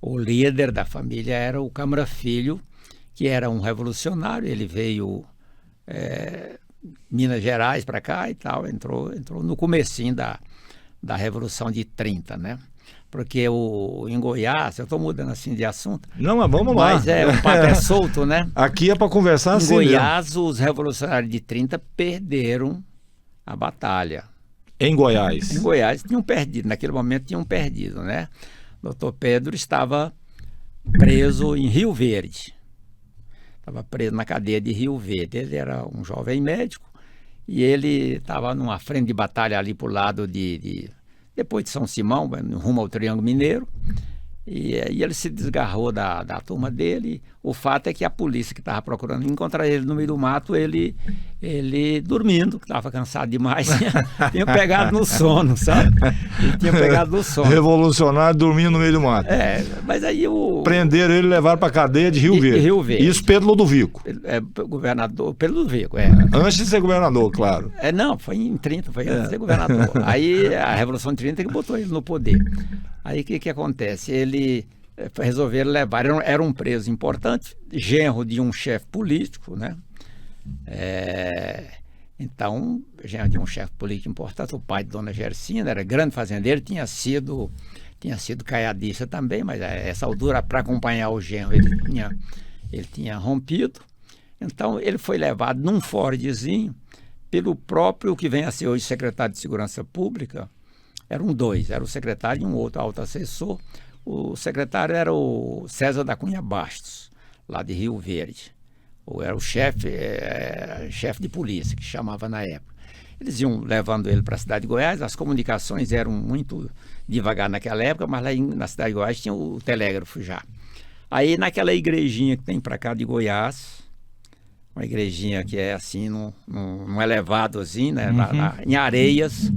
[SPEAKER 2] O líder da família era o Câmara Filho, que era um revolucionário. Ele veio Minas Gerais para cá e tal, entrou no comecinho da Revolução de 30, né? Porque em Goiás, eu estou mudando assim de assunto.
[SPEAKER 1] Não, mas vamos lá.
[SPEAKER 2] Mas o papo é solto, né?
[SPEAKER 1] Aqui é para conversar assim.
[SPEAKER 2] Em Goiás, os revolucionários de 30 perderam a batalha.
[SPEAKER 1] Em Goiás?
[SPEAKER 2] Em Goiás tinham perdido, naquele momento tinham perdido, né? O doutor Pedro estava preso em Rio Verde. Estava preso na cadeia de Rio Verde. Ele era um jovem médico e ele estava numa frente de batalha ali para o lado depois de São Simão, rumo ao Triângulo Mineiro, e ele se desgarrou da turma dele. O fato é que a polícia que estava procurando encontrar ele no meio do mato, ele dormindo, que estava cansado demais, tinha pegado no sono, sabe? Ele tinha pegado no sono.
[SPEAKER 1] Revolucionário dormindo no meio do mato.
[SPEAKER 2] Mas aí
[SPEAKER 1] prenderam ele e levaram para a cadeia de Rio Verde.
[SPEAKER 2] Rio Verde.
[SPEAKER 1] Isso Pedro Ludovico.
[SPEAKER 2] Governador Pedro Ludovico,
[SPEAKER 1] Antes de ser governador, claro.
[SPEAKER 2] Não, foi em 30, foi antes de ser governador. Aí a Revolução de 30 que botou ele no poder. Aí o que acontece? Ele resolveram levar, era um preso importante, genro de um chefe político, né? Então, genro de um chefe político importante, o pai de Dona Gersina, era grande fazendeiro, tinha sido caiadista também, mas a essa altura, para acompanhar o genro, ele tinha rompido. Então, ele foi levado num Fordzinho pelo próprio, que vem a ser hoje secretário de Segurança Pública. Eram dois, era o secretário e um outro alto assessor. O secretário era o César da Cunha Bastos, lá de Rio Verde. Era o chefe de polícia, que chamava na época. Eles iam levando ele para a cidade de Goiás. As comunicações eram muito devagar naquela época, mas lá na cidade de Goiás tinha o telégrafo já. Aí naquela igrejinha que tem para cá de Goiás, uma igrejinha que é assim, num elevado assim, né, em Areias,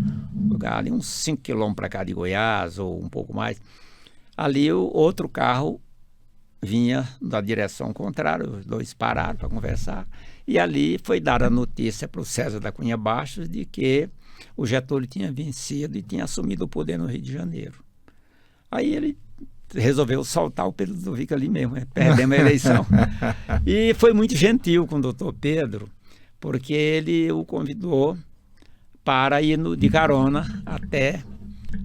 [SPEAKER 2] lugar ali uns 5 quilômetros para cá de Goiás, ou um pouco mais. Ali o outro carro vinha da direção contrária, os dois pararam para conversar, e ali foi dada a notícia para o César da Cunha Bastos de que o Getúlio tinha vencido e tinha assumido o poder no Rio de Janeiro. Aí ele resolveu soltar o Pedro Ludovico ali mesmo, perdemos a eleição. E foi muito gentil com o doutor Pedro, porque ele o convidou para ir de carona até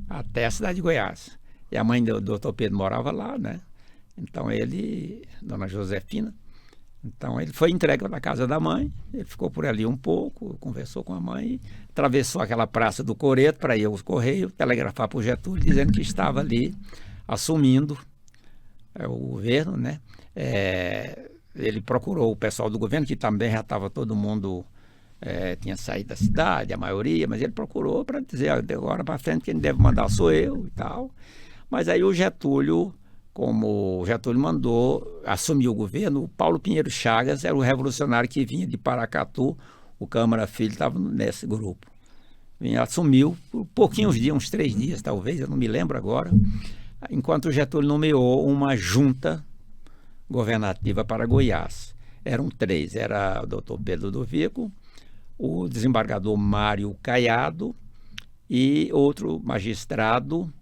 [SPEAKER 2] a cidade de Goiás. E a mãe do doutor Pedro morava lá, né? Então dona Josefina, então ele foi entregue na casa da mãe, ele ficou por ali um pouco, conversou com a mãe, atravessou aquela praça do Coreto para ir aos Correios, telegrafar para o Getúlio, dizendo que estava ali assumindo o governo, né? Ele procurou o pessoal do governo, que também já estava todo mundo, tinha saído da cidade, a maioria, mas ele procurou para dizer, de agora para frente quem deve mandar sou eu e tal. Mas aí o Getúlio, como o Getúlio mandou assumir o governo, o Paulo Pinheiro Chagas era o revolucionário que vinha de Paracatu, o Câmara Filho estava nesse grupo. Assumiu por pouquinhos dias, uns 3 dias talvez, eu não me lembro agora, enquanto o Getúlio nomeou uma junta governativa para Goiás. Eram 3, era o doutor Pedro Ludovico, o desembargador Mário Caiado e outro magistrado,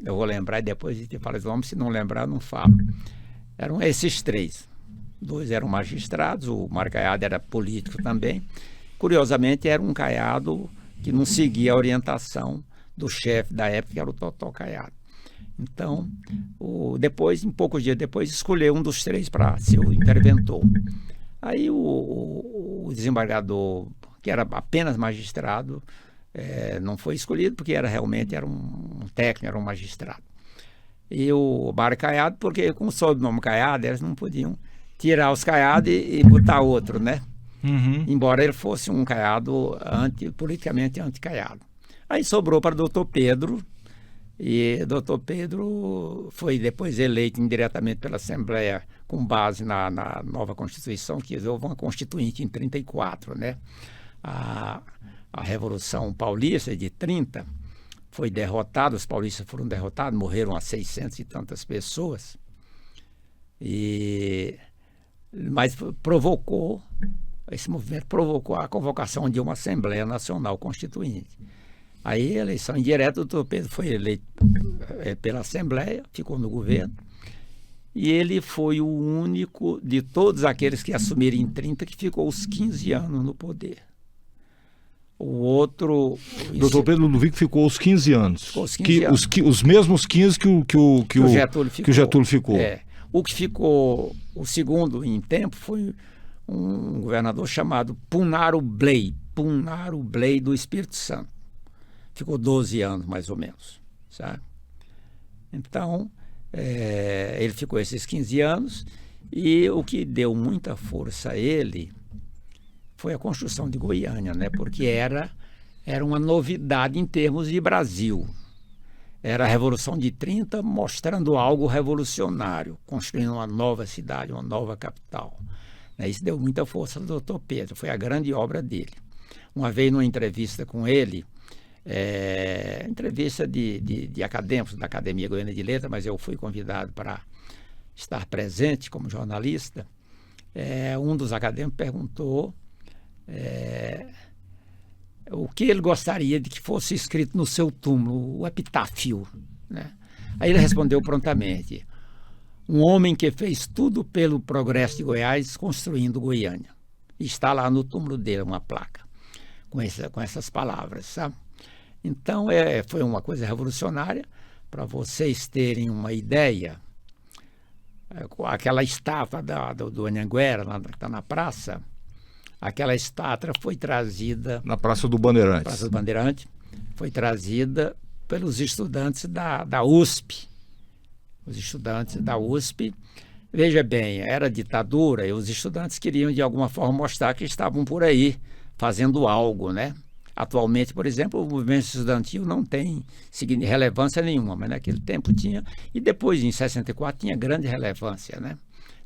[SPEAKER 2] eu vou lembrar e depois te falo os nomes, se não lembrar, não falo. Eram esses 3. 2 eram magistrados, o Mário Caiado era político também. Curiosamente, era um Caiado que não seguia a orientação do chefe da época, que era o Totó Caiado. Então, depois, em poucos dias depois, escolheu um dos 3 para ser o interventor. Aí o desembargador, que era apenas magistrado, não foi escolhido porque realmente era um técnico, era um magistrado. E o Mário Caiado, porque com o sobrenome Caiado, eles não podiam tirar os Caiados e botar outro, né?
[SPEAKER 1] Uhum.
[SPEAKER 2] Embora ele fosse um Caiado politicamente anti-Caiado. Aí sobrou para o doutor Pedro, e o doutor Pedro foi depois eleito indiretamente pela Assembleia com base na nova Constituição, que houve uma Constituinte em 34, né? A Revolução Paulista de 30 foi derrotada, os paulistas foram derrotados, morreram a 600 e tantas pessoas, mas esse movimento provocou a convocação de uma Assembleia Nacional Constituinte. Aí a eleição indireta, o doutor Pedro foi eleito pela Assembleia, ficou no governo, e ele foi o único de todos aqueles que assumiram em 30 que ficou os 15 anos no poder. O outro...
[SPEAKER 1] Doutor Pedro Ludovico ficou os 15 anos.
[SPEAKER 2] Ficou os 15 anos.
[SPEAKER 1] Os mesmos 15 que o Getúlio ficou.
[SPEAKER 2] O que ficou o segundo em tempo foi um governador chamado Punaro Bley do Espírito Santo. Ficou 12 anos, mais ou menos, sabe? Então, ele ficou esses 15 anos, e o que deu muita força a ele foi a construção de Goiânia, né? Porque era uma novidade em termos de Brasil. Era a Revolução de 30 mostrando algo revolucionário, construindo uma nova cidade, uma nova capital. Isso deu muita força ao doutor Pedro, foi a grande obra dele. Uma vez, numa entrevista com ele, entrevista de acadêmicos da Academia Goiana de Letras, mas eu fui convidado para estar presente como jornalista, um dos acadêmicos perguntou o que ele gostaria de que fosse escrito no seu túmulo, o epitáfio, né? Aí ele respondeu prontamente: um homem que fez tudo pelo progresso de Goiás, construindo Goiânia. E está lá no túmulo dele uma placa com essas palavras, sabe? Então, foi uma coisa revolucionária. Para vocês terem uma ideia, aquela estátua do Anhanguera, lá que está na praça, aquela estátua foi trazida...
[SPEAKER 1] Na Praça do Bandeirantes.
[SPEAKER 2] Praça do Bandeirantes. Foi trazida pelos estudantes da USP. Os estudantes da USP. Veja bem, era ditadura e os estudantes queriam, de alguma forma, mostrar que estavam por aí fazendo algo, né? Atualmente, por exemplo, o movimento estudantil não tem relevância nenhuma, mas naquele tempo tinha. E depois, em 64, tinha grande relevância, né?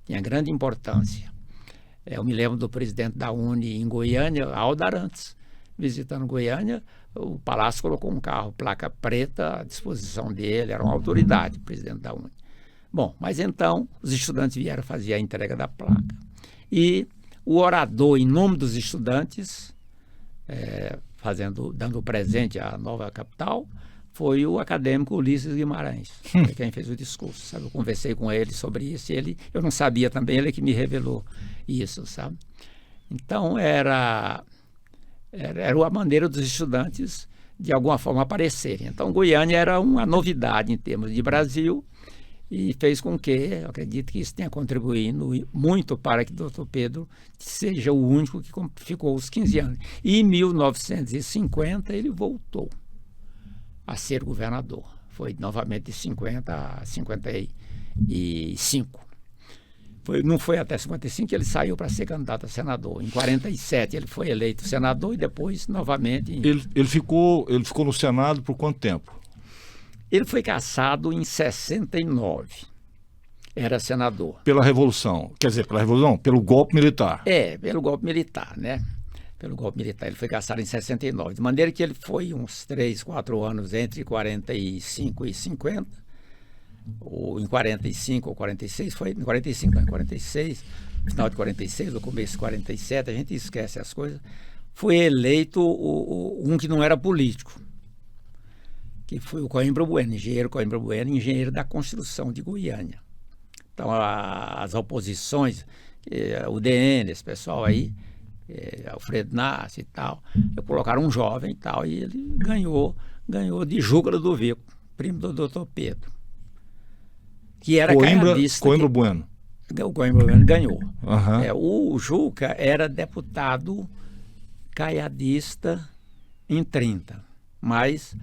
[SPEAKER 2] Tinha grande importância. Eu me lembro do presidente da UNE em Goiânia, Aldo Arantes, visitando Goiânia. O Palácio colocou um carro, placa preta, à disposição dele, era uma autoridade, o presidente da UNE. Bom, mas então os estudantes vieram fazer a entrega da placa. E o orador, em nome dos estudantes, dando presente à nova capital, foi o acadêmico Ulisses Guimarães, quem fez o discurso, sabe? Eu conversei com ele sobre isso, eu não sabia também, ele que me revelou isso, sabe? Então, era a maneira dos estudantes, de alguma forma, aparecerem. Então, Goiânia era uma novidade em termos de Brasil, e fez com que, eu acredito que isso tenha contribuído muito para que o Dr. Pedro seja o único que ficou os 15 anos. E em 1950 ele voltou a ser governador. Foi novamente de 50 a 55. Não foi até 55 que ele saiu para ser candidato a senador. Em 47 ele foi eleito senador e depois novamente...
[SPEAKER 1] Ele ficou no Senado por quanto tempo?
[SPEAKER 2] Ele foi cassado em 69. Era senador.
[SPEAKER 1] Pela Revolução. Quer dizer, pela Revolução? Pelo golpe militar.
[SPEAKER 2] Pelo golpe militar, né? Pelo golpe militar. Ele foi cassado em 69. De maneira que ele foi uns 3, 4 anos entre 45 e 50. Ou em 45 ou 46. Foi em 45, não, em 46. Final de 46, ou começo de 47. A gente esquece as coisas. Foi eleito um que não era político, que foi o Coimbra Bueno, engenheiro da construção de Goiânia. Então, as oposições, o DN, esse pessoal aí, Alfredo Nassi e tal, colocaram um jovem e tal, e ele ganhou de Juca Ludovico, primo do doutor Pedro, que era caiadista.
[SPEAKER 1] Coimbra Bueno.
[SPEAKER 2] O Coimbra Bueno ganhou.
[SPEAKER 1] Uhum.
[SPEAKER 2] O Juca era deputado caiadista em 30, mas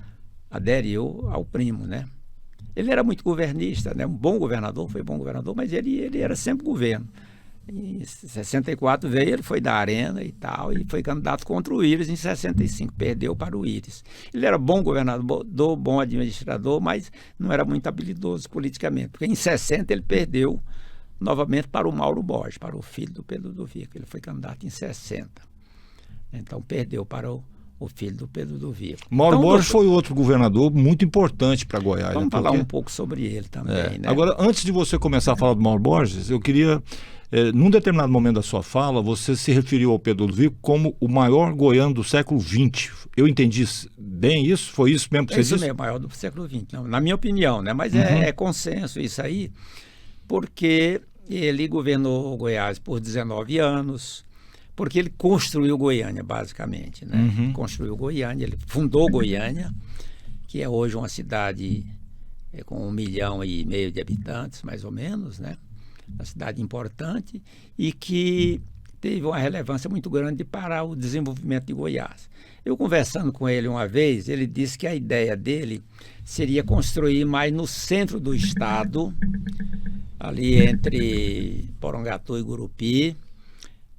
[SPEAKER 2] aderiu ao primo, né? Ele era muito governista, né? Um bom governador, foi bom governador, mas ele era sempre governo. Em 64 veio, ele foi da Arena e tal, e foi candidato contra o Íris em 65, perdeu para o Íris. Ele era bom governador, bom administrador, mas não era muito habilidoso politicamente, porque em 60 ele perdeu novamente para o Mauro Borges, para o filho do Pedro Ludovico. Ele foi candidato em 60. Então perdeu para o o filho do Pedro do Vico.
[SPEAKER 1] Mauro
[SPEAKER 2] Então,
[SPEAKER 1] Borges foi outro governador muito importante para Goiás.
[SPEAKER 2] Vamos
[SPEAKER 1] né?
[SPEAKER 2] falar um pouco sobre ele também. Né?
[SPEAKER 1] Agora, antes de você começar a falar do Mauro Borges, eu queria, num determinado momento da sua fala, você se referiu ao Pedro do Vico como o maior goiano do século XX. Eu entendi bem isso? Foi isso mesmo que você disse?
[SPEAKER 2] Isso mesmo, maior do século XX, não, na minha opinião, né? Mas é consenso isso aí, porque ele governou Goiás por 19 anos, porque ele construiu Goiânia, basicamente, né? Construiu Goiânia, ele fundou Goiânia, que é hoje uma cidade com 1,5 milhão de habitantes, mais ou menos, né? Uma cidade importante e que teve uma relevância muito grande para o desenvolvimento de Goiás. Eu conversando com ele uma vez, ele disse que a ideia dele seria construir mais no centro do estado, ali entre Porongatu e Gurupi,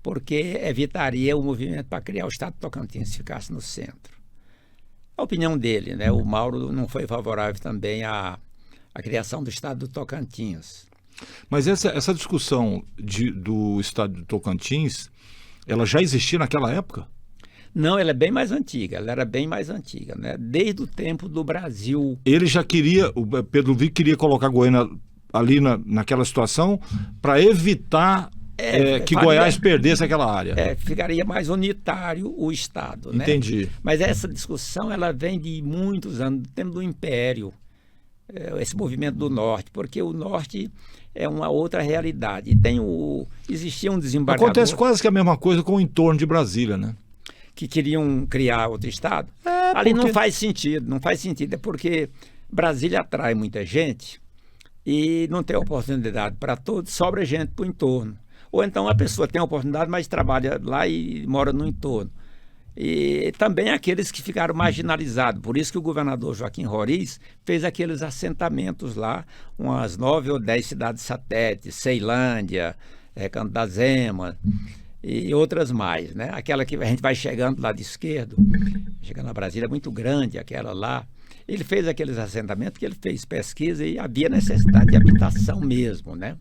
[SPEAKER 2] porque evitaria o movimento para criar o estado de Tocantins, se ficasse no centro. A opinião dele, né? O Mauro não foi favorável também à criação do estado do Tocantins.
[SPEAKER 1] Mas essa discussão do estado de Tocantins, ela já existia naquela época?
[SPEAKER 2] Não, ela é bem mais antiga, ela era bem mais antiga, né? Desde o tempo do Brasil.
[SPEAKER 1] Ele já queria, o Pedro Vico queria colocar Goiânia ali naquela situação para evitar que Goiás perdesse aquela área.
[SPEAKER 2] Ficaria mais unitário o estado, né?
[SPEAKER 1] Entendi.
[SPEAKER 2] Mas essa discussão, ela vem de muitos anos, do tempo do Império, esse movimento do Norte, porque o Norte é uma outra realidade. Existia um desembargador...
[SPEAKER 1] Acontece quase que a mesma coisa com o entorno de Brasília, né?
[SPEAKER 2] Que queriam criar outro estado. Ali não faz sentido, é porque Brasília atrai muita gente e não tem oportunidade para todos, sobra gente para o entorno. Ou então a pessoa tem oportunidade, mas trabalha lá e mora no entorno. E também aqueles que ficaram marginalizados. Por isso que o governador Joaquim Roriz fez aqueles assentamentos lá, umas 9 ou 10 cidades satélites, Ceilândia, Recanto da Zema e outras mais, né? Aquela que a gente vai chegando do lado esquerdo, chegando a Brasília, é muito grande aquela lá. Ele fez aqueles assentamentos que ele fez pesquisa e havia necessidade de habitação mesmo, né?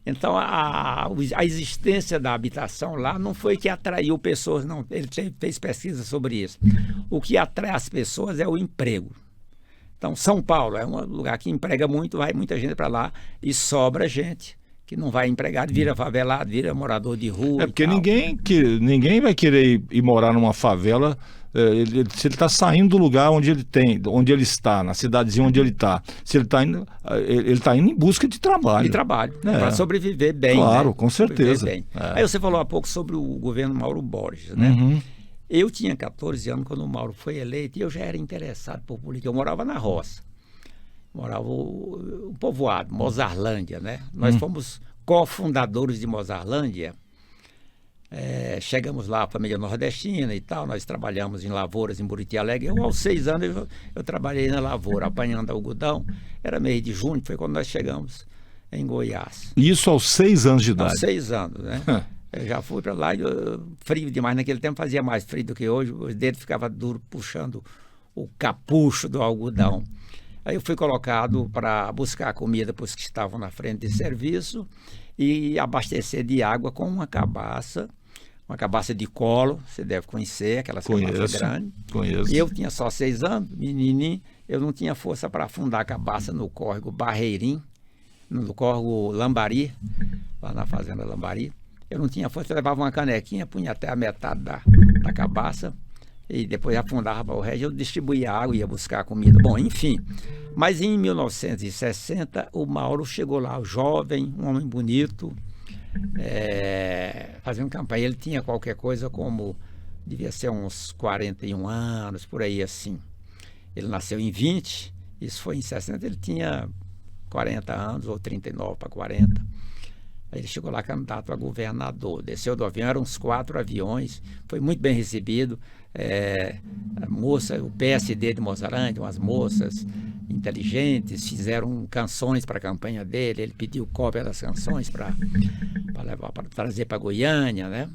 [SPEAKER 2] Então, a existência da habitação lá não foi que atraiu pessoas, não. Ele fez pesquisa sobre isso. O que atrai as pessoas é o emprego. Então, São Paulo é um lugar que emprega muito, vai muita gente para lá e sobra gente que não vai empregado, vira favelado, vira morador de rua.
[SPEAKER 1] Porque ninguém vai querer ir morar numa favela se ele está saindo do lugar onde ele está, na cidadezinha onde ele está. Se ele está indo em busca de trabalho.
[SPEAKER 2] De trabalho, para sobreviver bem.
[SPEAKER 1] Claro,
[SPEAKER 2] né?
[SPEAKER 1] Com certeza.
[SPEAKER 2] Aí você falou há pouco sobre o governo Mauro Borges, né? Eu tinha 14 anos quando o Mauro foi eleito e eu já era interessado por política. Eu morava na roça. Morava o povoado, Mozarlândia, né? Nós fomos cofundadores de Mozarlândia. Chegamos lá, a família nordestina e tal, nós trabalhamos em lavouras em Buriti Alegre. Aos 6 anos eu trabalhei na lavoura, apanhando algodão. Era mês de junho, foi quando nós chegamos em Goiás.
[SPEAKER 1] Isso aos 6 anos de idade?
[SPEAKER 2] Aos 6 anos, né? Eu já fui para lá, frio demais, naquele tempo fazia mais frio do que hoje, os dedos ficavam duros puxando o capucho do algodão. Aí eu fui colocado para buscar comida para os que estavam na frente de serviço e abastecer de água com uma cabaça de colo, você deve conhecer, aquelas cabaças grandes.
[SPEAKER 1] Conheço.
[SPEAKER 2] E eu tinha só 6 anos, menininho, eu não tinha força para afundar a cabaça no córrego Barreirim, no córrego Lambari, lá na fazenda Lambari. Eu não tinha força, eu levava uma canequinha, punha até a metade da cabaça, e depois afundava para o resto, eu distribuía água, ia buscar comida. Bom, enfim. Mas em 1960, o Mauro chegou lá, jovem, um homem bonito, fazendo campanha. Ele tinha qualquer coisa como, devia ser uns 41 anos, por aí assim. Ele nasceu em 20, isso foi em 60, ele tinha 40 anos, ou 39 para 40. Aí ele chegou lá candidato a governador, desceu do avião, eram uns 4 aviões, foi muito bem recebido. A moça, o PSD de Mozarlândia, umas moças inteligentes, fizeram canções para a campanha dele, ele pediu cópia das canções para levar, para trazer para Goiânia, né?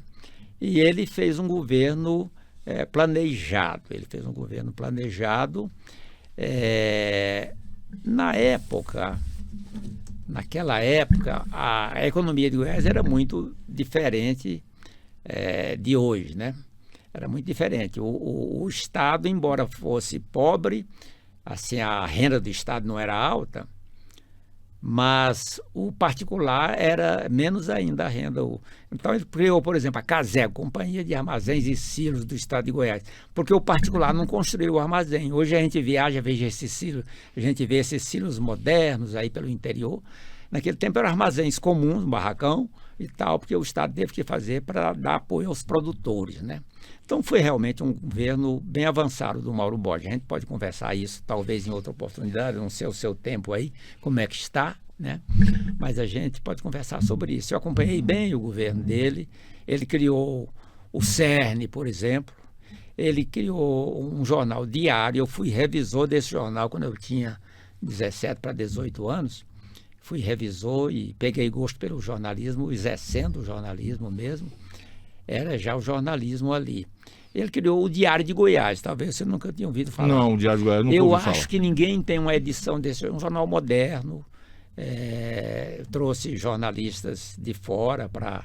[SPEAKER 2] E ele fez um governo planejado, naquela época, a economia de Goiás era muito diferente de hoje, né? Era muito diferente. O Estado, embora fosse pobre, assim, a renda do Estado não era alta, mas o particular era menos ainda a renda. Então ele criou, por exemplo, a Casego, Companhia de Armazéns e Silos do Estado de Goiás, porque o particular não construiu o armazém. Hoje a gente viaja, veja esses silos, a gente vê esses silos modernos aí pelo interior. Naquele tempo eram armazéns comuns, um barracão e tal, porque o Estado teve que fazer para dar apoio aos produtores, né? Então foi realmente um governo bem avançado do Mauro Borges. A gente pode conversar isso talvez em outra oportunidade, não sei o seu tempo aí, como é que está, né? Mas a gente pode conversar sobre isso. Eu acompanhei bem o governo dele, ele criou o CERN, por exemplo, ele criou um jornal diário, eu fui revisor desse jornal quando eu tinha 17 para 18 anos, fui revisor e peguei gosto pelo jornalismo, exercendo o jornalismo mesmo. Era já o jornalismo ali. Ele criou o Diário de Goiás, talvez você nunca tenha ouvido falar.
[SPEAKER 1] Não, o Diário de Goiás nunca
[SPEAKER 2] ouvi
[SPEAKER 1] falar.
[SPEAKER 2] Eu acho que ninguém tem uma edição desse, um jornal moderno, trouxe jornalistas de fora para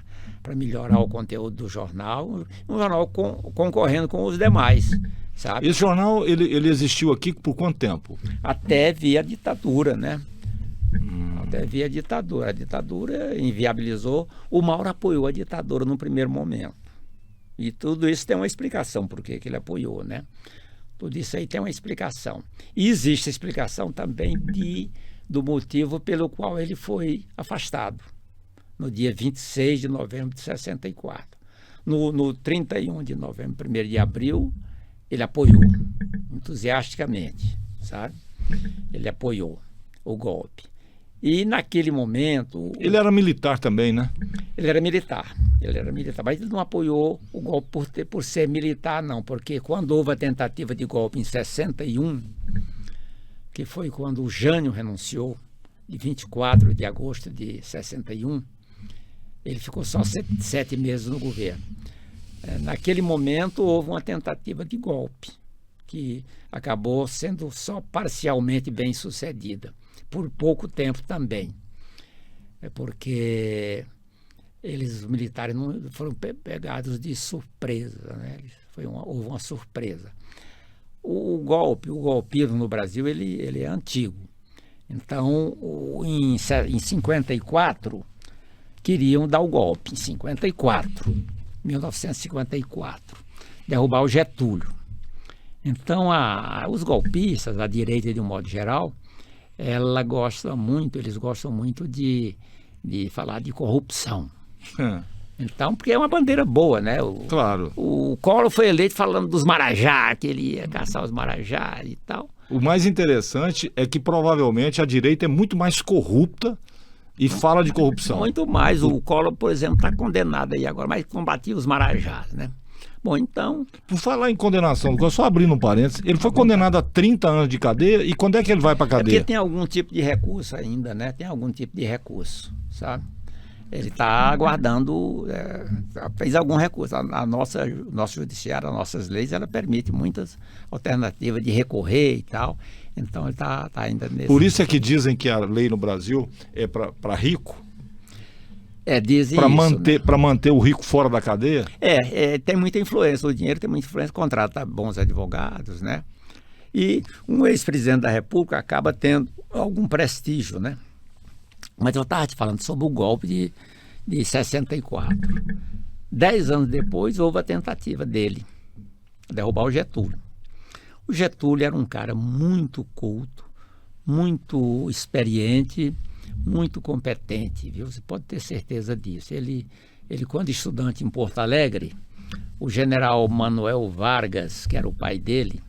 [SPEAKER 2] melhorar o conteúdo do jornal, um jornal concorrendo com os demais, sabe?
[SPEAKER 1] Esse jornal, ele existiu aqui por quanto tempo?
[SPEAKER 2] Até via ditadura, né? Até via ditadura. A ditadura inviabilizou. O Mauro apoiou a ditadura no primeiro momento. E tudo isso tem uma explicação por que ele apoiou, né? Tudo isso aí tem uma explicação. E existe a explicação também do motivo pelo qual ele foi afastado. No dia 26 de novembro de 64. No 31 de novembro, 1º de abril, ele apoiou entusiasticamente, sabe? Ele apoiou o golpe. E naquele momento...
[SPEAKER 1] Ele era militar também, né?
[SPEAKER 2] Ele era militar, mas ele não apoiou o golpe por ser militar, não, porque quando houve a tentativa de golpe em 61, que foi quando o Jânio renunciou, de 24 de agosto de 61, ele ficou só 7 meses no governo. Naquele momento houve uma tentativa de golpe, que acabou sendo só parcialmente bem sucedida. Por pouco tempo também, porque os militares não foram pegados de surpresa, né? Houve uma surpresa. O golpismo no Brasil, ele é antigo. Então, em 54, queriam dar o golpe, em 1954, derrubar o Getúlio. Então, os golpistas, a direita de um modo geral, eles gostam muito de falar de corrupção. Então, porque é uma bandeira boa, né?
[SPEAKER 1] Claro.
[SPEAKER 2] O Collor foi eleito falando dos Marajá, que ele ia caçar os Marajá e tal.
[SPEAKER 1] O mais interessante é que provavelmente a direita é muito mais corrupta e fala de corrupção.
[SPEAKER 2] Muito mais. O Collor, por exemplo, está condenado aí agora, mas combatia os Marajás, né? Bom, então...
[SPEAKER 1] Por falar em condenação, só abrindo um parênteses, ele foi condenado a 30 anos de cadeia, e quando é que ele vai para a cadeia?
[SPEAKER 2] É porque tem algum tipo de recurso ainda, né? Tem algum tipo de recurso, sabe? Ele está aguardando, fez algum recurso. Nosso judiciário, as nossas leis, ela permite muitas alternativas de recorrer e tal. Então ele está ainda nesse...
[SPEAKER 1] Por isso é que dizem que a lei no Brasil é para rico?
[SPEAKER 2] Dizem
[SPEAKER 1] para manter o rico fora da cadeia?
[SPEAKER 2] Tem muita influência, o dinheiro tem muita influência, contrata bons advogados, né? E um ex-presidente da República acaba tendo algum prestígio, né? Mas eu estava te falando sobre o golpe de 64. 10 anos depois houve a tentativa dele derrubar o Getúlio. O Getúlio era um cara muito culto, muito experiente, muito competente, viu? Você pode ter certeza disso. Ele quando estudante em Porto Alegre, o general Manuel Vargas, que era o pai dele,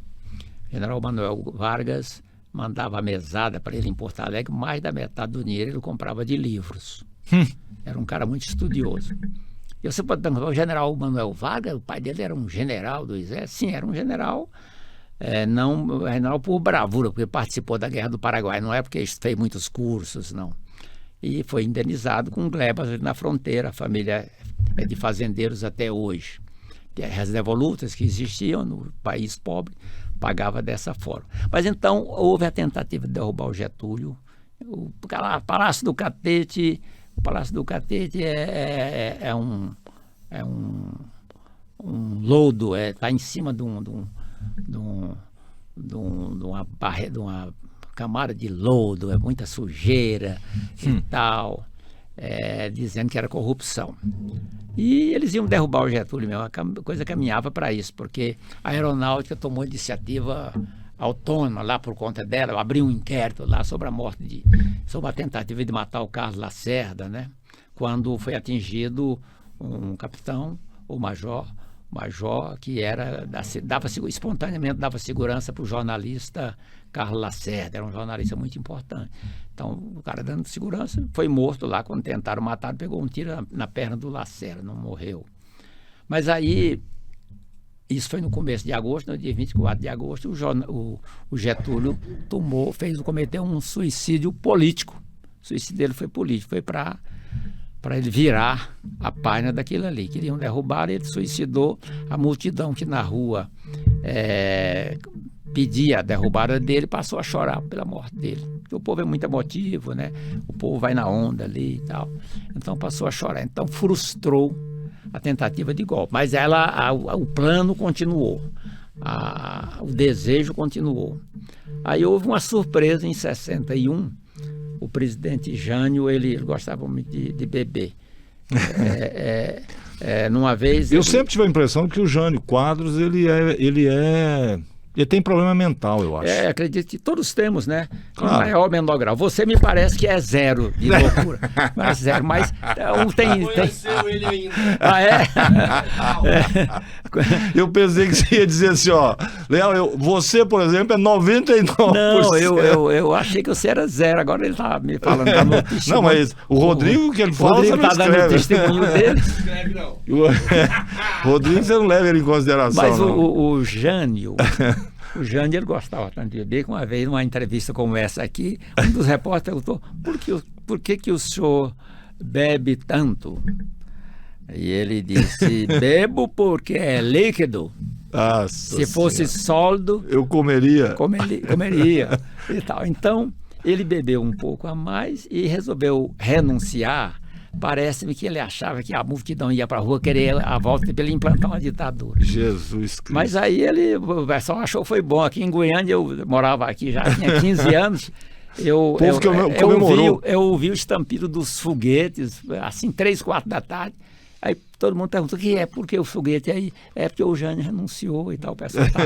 [SPEAKER 2] o general Manuel Vargas mandava a mesada para ele em Porto Alegre, mais da metade do dinheiro ele comprava de livros. Era um cara muito estudioso. E você pode perguntar, o general Manuel Vargas, o pai dele era um general do exército? Sim, era um general, não por bravura, porque participou da Guerra do Paraguai, não é porque fez muitos cursos, não. E foi indenizado com glebas ali na fronteira, a família é de fazendeiros até hoje. As devolutas que existiam no país pobre, pagava dessa forma. Mas então houve a tentativa de derrubar o Getúlio. O Palácio do Catete é lodo, está em cima de uma camada de lodo, é muita sujeira e tal, dizendo que era corrupção. E eles iam derrubar o Getúlio mesmo, a coisa caminhava para isso, porque a aeronáutica tomou iniciativa autônoma lá por conta dela, abriu um inquérito lá sobre sobre a tentativa de matar o Carlos Lacerda, né? Quando foi atingido um capitão, ou major que espontaneamente dava segurança para o jornalista Carlos Lacerda, era um jornalista muito importante. Então, o cara dando segurança, foi morto lá quando tentaram matar, pegou um tiro na perna do Lacerda, não morreu. Mas aí, isso foi no começo de agosto, no dia 24 de agosto, o Getúlio cometeu um suicídio político. O suicídio dele foi político, foi para ele virar a página daquilo ali. Queriam derrubar, ele suicidou. A multidão que na rua pedia a derrubada dele passou a chorar pela morte dele. Porque o povo é muito emotivo, né? O povo vai na onda ali e tal. Então passou a chorar. Então frustrou a tentativa de golpe. Mas o plano continuou. O desejo continuou. Aí houve uma surpresa em 61. O presidente Jânio, ele gostava muito de beber. Numa vez...
[SPEAKER 1] Eu sempre tive a impressão que o Jânio Quadros, ele tem problema mental, eu acho.
[SPEAKER 2] Acredito que todos temos, né?
[SPEAKER 1] Claro.
[SPEAKER 2] Em maior ou menor grau. Você me parece que é zero de loucura. Mas zero, mas tem...
[SPEAKER 3] Conheceu ele ainda.
[SPEAKER 2] Ah, é?
[SPEAKER 1] Eu pensei que você ia dizer assim, ó, Léo, você, por exemplo, é 99%.
[SPEAKER 2] Não, eu achei que você era zero. Agora ele tá me falando. Tá no testemunho.
[SPEAKER 1] Não, mas o Rodrigo que ele fala,
[SPEAKER 2] Rodrigo
[SPEAKER 1] você não
[SPEAKER 2] tá dando o
[SPEAKER 1] escreve.
[SPEAKER 2] testemunho dele.
[SPEAKER 3] Escreve não.
[SPEAKER 1] Rodrigo, você não leva ele em consideração,
[SPEAKER 2] Mas
[SPEAKER 1] não.
[SPEAKER 2] o Jânio... O Jânio, ele gostava tanto de beber que uma vez, numa entrevista como essa aqui, um dos repórteres perguntou: por que o senhor bebe tanto? E ele disse: bebo porque é líquido.
[SPEAKER 1] Nossa
[SPEAKER 2] Se fosse sólido,
[SPEAKER 1] eu comeria.
[SPEAKER 2] comeria e tal. Então, ele bebeu um pouco a mais e resolveu renunciar. Parece-me que ele achava que a multidão ia para a rua querer a volta para ele implantar uma ditadura.
[SPEAKER 1] Jesus Cristo.
[SPEAKER 2] Mas aí o pessoal achou que foi bom. Aqui em Goiânia, eu morava aqui já tinha 15 anos. Eu ouvi o estampido dos foguetes, assim, 3, 4 da tarde. Aí todo mundo perguntou: o que é? Por que o foguete? Aí é porque o Jânio renunciou e tal. O pessoal tá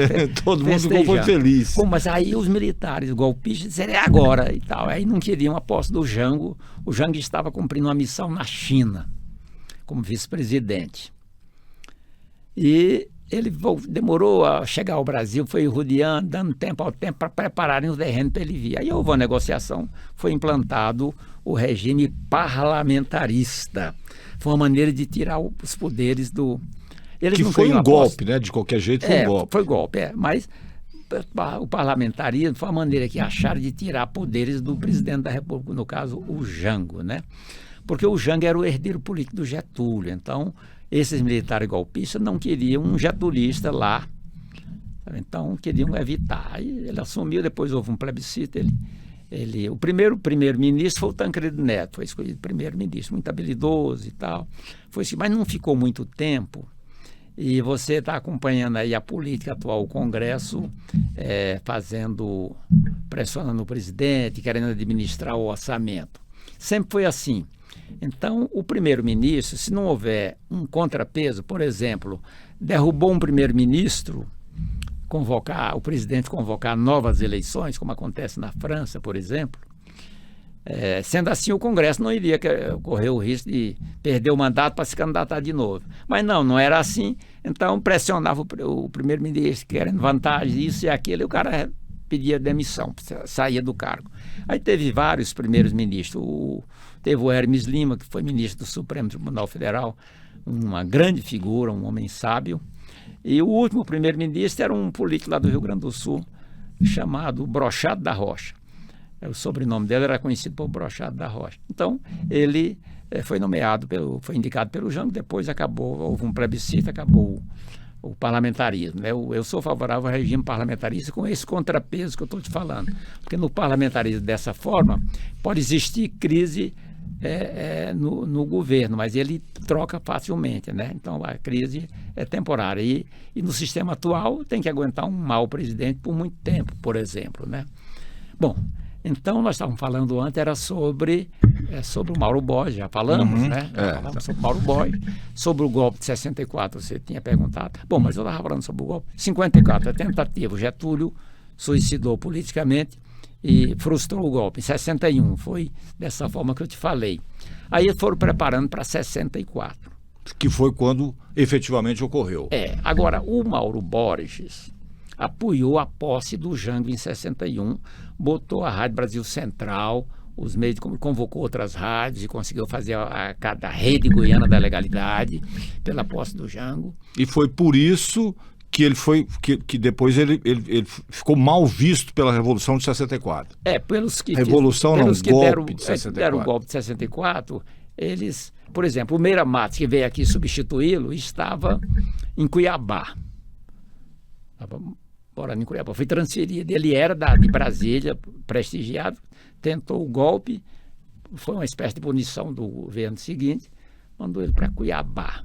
[SPEAKER 1] todo mundo ficou feliz.
[SPEAKER 2] Pô, mas aí os militares golpistas disseram: é agora e tal. Aí não queriam a posse do Jango. O Jango estava cumprindo uma missão na China como vice-presidente. E ele demorou a chegar ao Brasil, foi rodeando, dando tempo ao tempo para prepararem o terreno para ele vir. Aí houve uma negociação, foi implantado o regime parlamentarista. Foi uma maneira de tirar os poderes do... Eles
[SPEAKER 1] que
[SPEAKER 2] não
[SPEAKER 1] foi
[SPEAKER 2] queriam
[SPEAKER 1] um
[SPEAKER 2] a posse.
[SPEAKER 1] golpe, né? De qualquer jeito foi um golpe.
[SPEAKER 2] Foi golpe, mas o parlamentarismo foi uma maneira que acharam de tirar poderes do presidente da República, no caso, o Jango, né? Porque o Jango era o herdeiro político do Getúlio. Então, esses militares golpistas não queriam um getulista lá. Então, queriam evitar. Aí ele assumiu, depois houve um plebiscito. O primeiro-ministro foi o Tancredo Neto, foi escolhido primeiro-ministro, muito habilidoso e tal. Foi assim, mas não ficou muito tempo. E você está acompanhando aí a política atual, o Congresso pressionando o presidente, querendo administrar o orçamento. Sempre foi assim. Então, o primeiro-ministro, se não houver um contrapeso, por exemplo, derrubou um primeiro-ministro, o presidente convocar novas eleições, como acontece na França, por exemplo, sendo assim, o Congresso não iria correr o risco de perder o mandato para se candidatar de novo. Mas não era assim. Então, pressionava o primeiro-ministro, querendo vantagem, isso e aquilo, e o cara pedia demissão, saía do cargo. Aí teve vários primeiros ministros. Teve o Hermes Lima, que foi ministro do Supremo Tribunal Federal, uma grande figura, um homem sábio. E o último primeiro-ministro era um político lá do Rio Grande do Sul, chamado Brochado da Rocha. O sobrenome dele era conhecido por Brochado da Rocha. Então, ele foi foi indicado pelo Jango, depois houve um plebiscito, acabou o parlamentarismo, né? Eu sou favorável ao regime parlamentarista com esse contrapeso que eu estou te falando. Porque no parlamentarismo, dessa forma, pode existir crise no governo, mas ele troca facilmente, né? Então a crise é temporária e no sistema atual tem que aguentar um mau presidente por muito tempo, por exemplo, né? Bom, então nós estávamos falando antes, era sobre o Mauro Borges, já falamos, né? Já falamos sobre o Mauro Borges, sobre o golpe de 64, você tinha perguntado. Bom, mas eu estava falando sobre o golpe. 54, a tentativa, Getúlio suicidou politicamente e frustrou o golpe. Em 61, foi dessa forma que eu te falei. Aí eles foram preparando para 64.
[SPEAKER 1] Que foi quando efetivamente ocorreu.
[SPEAKER 2] Agora, o Mauro Borges apoiou a posse do Jango em 61, botou a Rádio Brasil Central, os meios de convocou outras rádios e conseguiu fazer a rede goiana da legalidade pela posse do Jango.
[SPEAKER 1] E foi por isso que ele foi que depois ele ficou mal visto pela Revolução de 64.
[SPEAKER 2] Pelos que
[SPEAKER 1] golpe de 64.
[SPEAKER 2] Deram o golpe de 64, eles, por exemplo, o Meira Matos, que veio aqui substituí-lo, estava em Cuiabá. Estava morando em Cuiabá. Foi transferido. Ele era de Brasília, prestigiado, tentou o golpe, foi uma espécie de punição do governo seguinte, mandou ele para Cuiabá.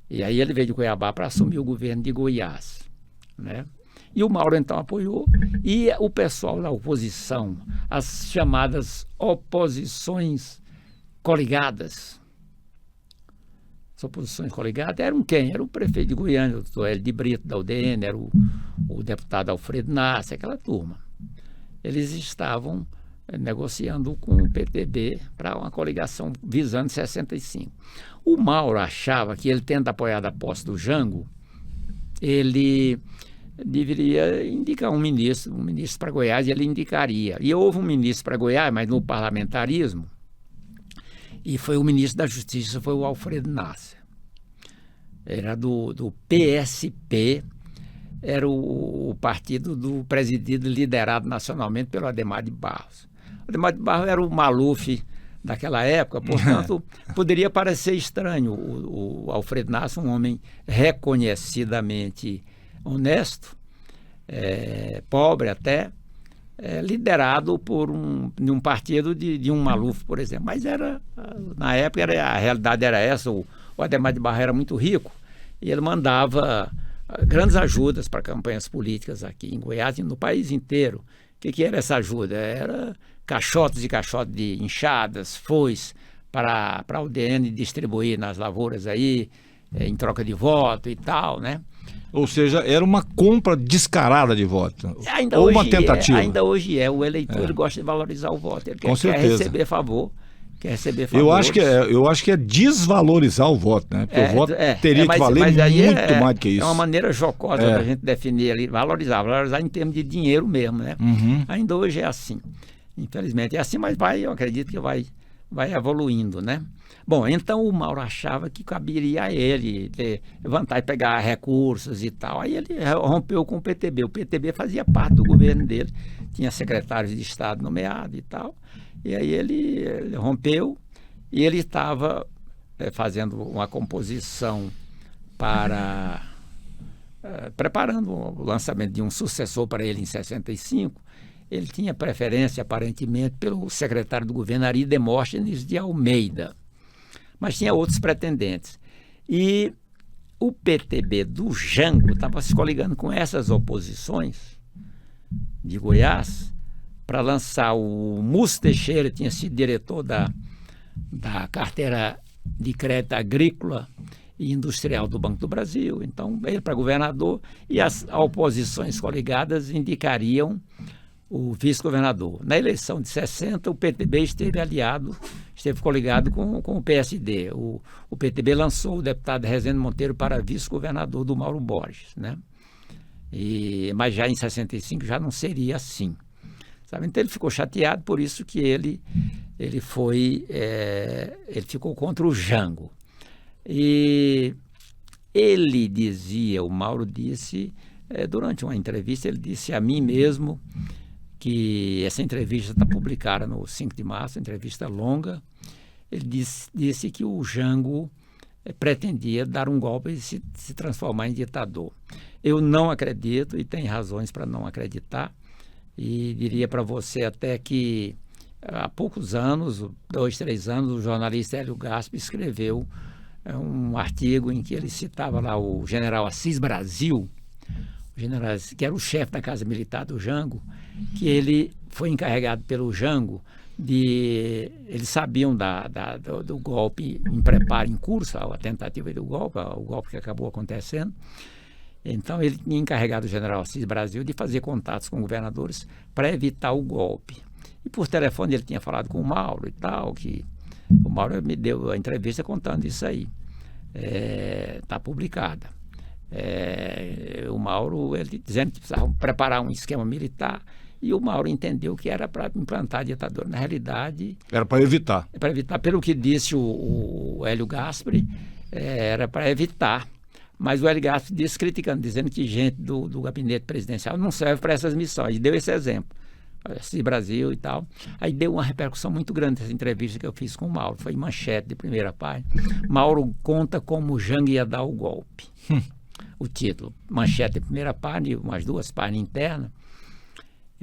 [SPEAKER 2] E aí ele veio de Cuiabá para assumir o governo de Goiás, né? E o Mauro então apoiou, e o pessoal da oposição, as chamadas oposições coligadas. As oposições coligadas eram quem? Era o prefeito de Goiânia, o doutor Hélio de Brito, da UDN, era o deputado Alfredo Nasser, aquela turma. Eles estavam negociando com o PTB para uma coligação visando 65. O Mauro achava que ele, tendo apoiado a posse do Jango, ele deveria indicar um ministro para Goiás, e ele indicaria. E houve um ministro para Goiás, mas no parlamentarismo, e foi o ministro da Justiça, foi o Alfredo Nasser. Era do PSP, era o partido presidido, liderado nacionalmente pelo Adhemar de Barros. O Adhemar de Barros era o Maluf daquela época, portanto, poderia parecer estranho o Alfredo Nasser, um homem reconhecidamente honesto, pobre até, liderado por um partido de um Maluf, por exemplo. Mas na época a realidade era essa, o Adhemar de Barros era muito rico e ele mandava grandes ajudas para campanhas políticas aqui em Goiás e no país inteiro. O que era essa ajuda? Era caixotes e caixotes de enxadas, foice para a UDN distribuir nas lavouras aí, em troca de voto e tal, né?
[SPEAKER 1] Ou seja, era uma compra descarada de voto. Ou uma tentativa.
[SPEAKER 2] Ainda hoje o eleitor ele gosta de valorizar o voto, ele quer receber favor.
[SPEAKER 1] Eu acho que é desvalorizar o voto, né? Porque o voto teria que valer muito mais do que isso.
[SPEAKER 2] É uma maneira jocosa da gente definir ali, valorizar em termos de dinheiro mesmo, né?
[SPEAKER 1] Uhum.
[SPEAKER 2] Ainda hoje é assim, infelizmente. É assim, mas eu acredito que vai evoluindo, né? Bom, então o Mauro achava que caberia a ele levantar e pegar recursos e tal. Aí ele rompeu com o PTB. O PTB fazia parte do governo dele, tinha secretários de Estado nomeados e tal. E aí ele rompeu e ele estava fazendo uma composição para... preparando o lançamento de um sucessor para ele em 65. Ele tinha preferência, aparentemente, pelo secretário do governo, Ari Demóstenes de Almeida. Mas tinha outros pretendentes. E o PTB do Jango estava se coligando com essas oposições de Goiás para lançar o Múcio Teixeira, tinha sido diretor da carteira de crédito agrícola e industrial do Banco do Brasil. Então, ele para governador, e as oposições coligadas indicariam o vice-governador. Na eleição de 60, o PTB esteve coligado com o PSD. O PTB lançou o deputado Rezende Monteiro para vice-governador do Mauro Borges, né? Mas já em 65 já não seria assim. Sabe? Então ele ficou chateado, por isso que ele ficou contra o Jango. E o Mauro disse, durante uma entrevista, ele disse a mim mesmo que essa entrevista está publicada no 5 de março, entrevista longa. Ele disse que o Jango pretendia dar um golpe e se transformar em ditador. Eu não acredito e tenho razões para não acreditar. E diria para você até que há poucos anos, 2, 3 anos, o jornalista Hélio Gaspari escreveu um artigo em que ele citava lá o general Assis Brasil, que era o chefe da Casa Militar do Jango, que ele foi encarregado pelo Jango eles sabiam do golpe em preparo, em curso, a tentativa do golpe, o golpe que acabou acontecendo. Então ele tinha encarregado o general Assis Brasil de fazer contatos com governadores para evitar o golpe. E por telefone ele tinha falado com o Mauro e tal, que o Mauro me deu a entrevista contando isso aí. Está publicada. O Mauro, ele dizendo que precisava preparar um esquema militar, e o Mauro entendeu que era para implantar a ditadura. Na realidade...
[SPEAKER 1] Era para evitar.
[SPEAKER 2] Para evitar, pelo que disse o Hélio Gaspari, era para evitar. Mas o Hélio Gaspari disse, criticando, dizendo que gente do gabinete presidencial não serve para essas missões. E deu esse exemplo. Esse Brasil e tal. Aí deu uma repercussão muito grande essa entrevista que eu fiz com o Mauro. Foi manchete de primeira página. Mauro conta como o Jango ia dar o golpe. O título. Manchete de primeira página e umas 2 páginas internas.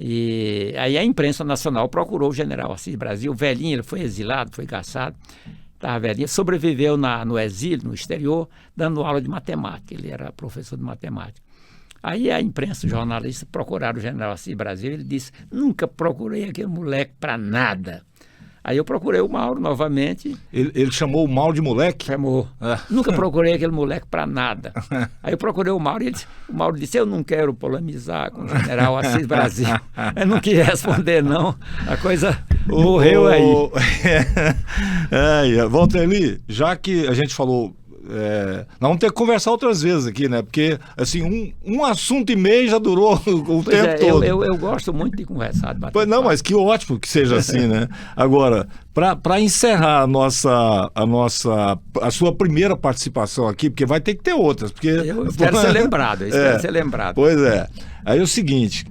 [SPEAKER 2] E aí a imprensa nacional procurou o general Assis Brasil, velhinho, ele foi exilado, foi caçado, estava velhinho, sobreviveu no exílio, no exterior, dando aula de matemática, ele era professor de matemática. Aí a imprensa, os jornalistas procuraram o general Assis Brasil, ele disse, nunca procurei aquele moleque para nada. Aí eu procurei o Mauro novamente.
[SPEAKER 1] Ele chamou o Mauro de moleque?
[SPEAKER 2] Chamou. Nunca procurei aquele moleque para nada. Aí eu procurei o Mauro e o Mauro disse, eu não quero polemizar com o general Assis Brasil. Eu não quis responder, não. A coisa morreu aí.
[SPEAKER 1] Walter Eli, já que a gente falou... nós vamos ter que conversar outras vezes aqui, né? Porque, assim, um assunto e meio já durou o tempo todo.
[SPEAKER 2] Eu gosto muito de conversar, de bater
[SPEAKER 1] Pois não,
[SPEAKER 2] papo.
[SPEAKER 1] mas que ótimo que seja assim, né? Agora, para encerrar a sua primeira participação aqui, porque vai ter que ter outras, porque...
[SPEAKER 2] Eu espero ser lembrado, ser lembrado.
[SPEAKER 1] Pois é. Aí é o seguinte,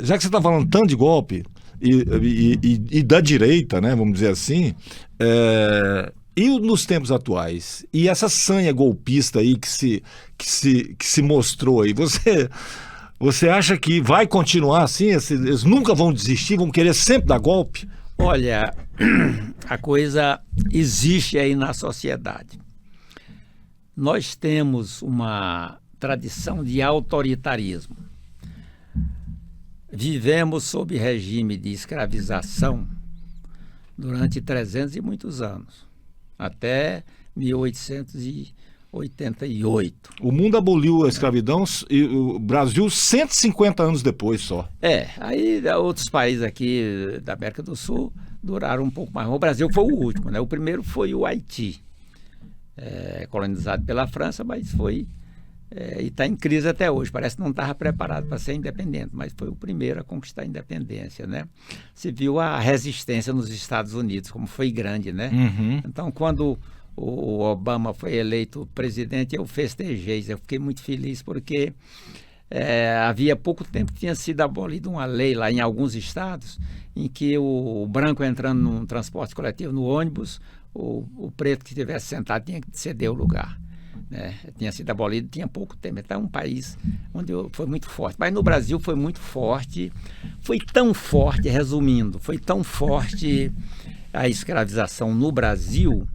[SPEAKER 1] já que você está falando tanto de golpe e da direita, né? Vamos dizer assim... E nos tempos atuais, e essa sanha golpista aí que se mostrou aí, você acha que vai continuar assim? Eles nunca vão desistir, vão querer sempre dar golpe?
[SPEAKER 2] Olha, a coisa existe aí na sociedade. Nós temos uma tradição de autoritarismo. Vivemos sob regime de escravização durante 300 e muitos anos. Até 1888.
[SPEAKER 1] O mundo aboliu a escravidão e o Brasil 150 anos depois só.
[SPEAKER 2] Aí outros países aqui da América do Sul duraram um pouco mais. O Brasil foi o último, né? O primeiro foi o Haiti, colonizado pela França, mas foi... e está em crise até hoje, parece que não estava preparado para ser independente, mas foi o primeiro a conquistar a independência, né? Se viu a resistência nos Estados Unidos, como foi grande, né?
[SPEAKER 1] Uhum.
[SPEAKER 2] Então, quando o Obama foi eleito presidente, eu festejei, eu fiquei muito feliz, porque havia pouco tempo que tinha sido abolida uma lei lá em alguns estados, em que o branco entrando num transporte coletivo, no ônibus, o preto que estivesse sentado tinha que ceder o lugar. Tinha sido abolido, tinha pouco tempo. Então é um país onde foi muito forte. Mas no Brasil foi muito forte, foi tão forte, resumindo, foi tão forte a escravização no Brasil,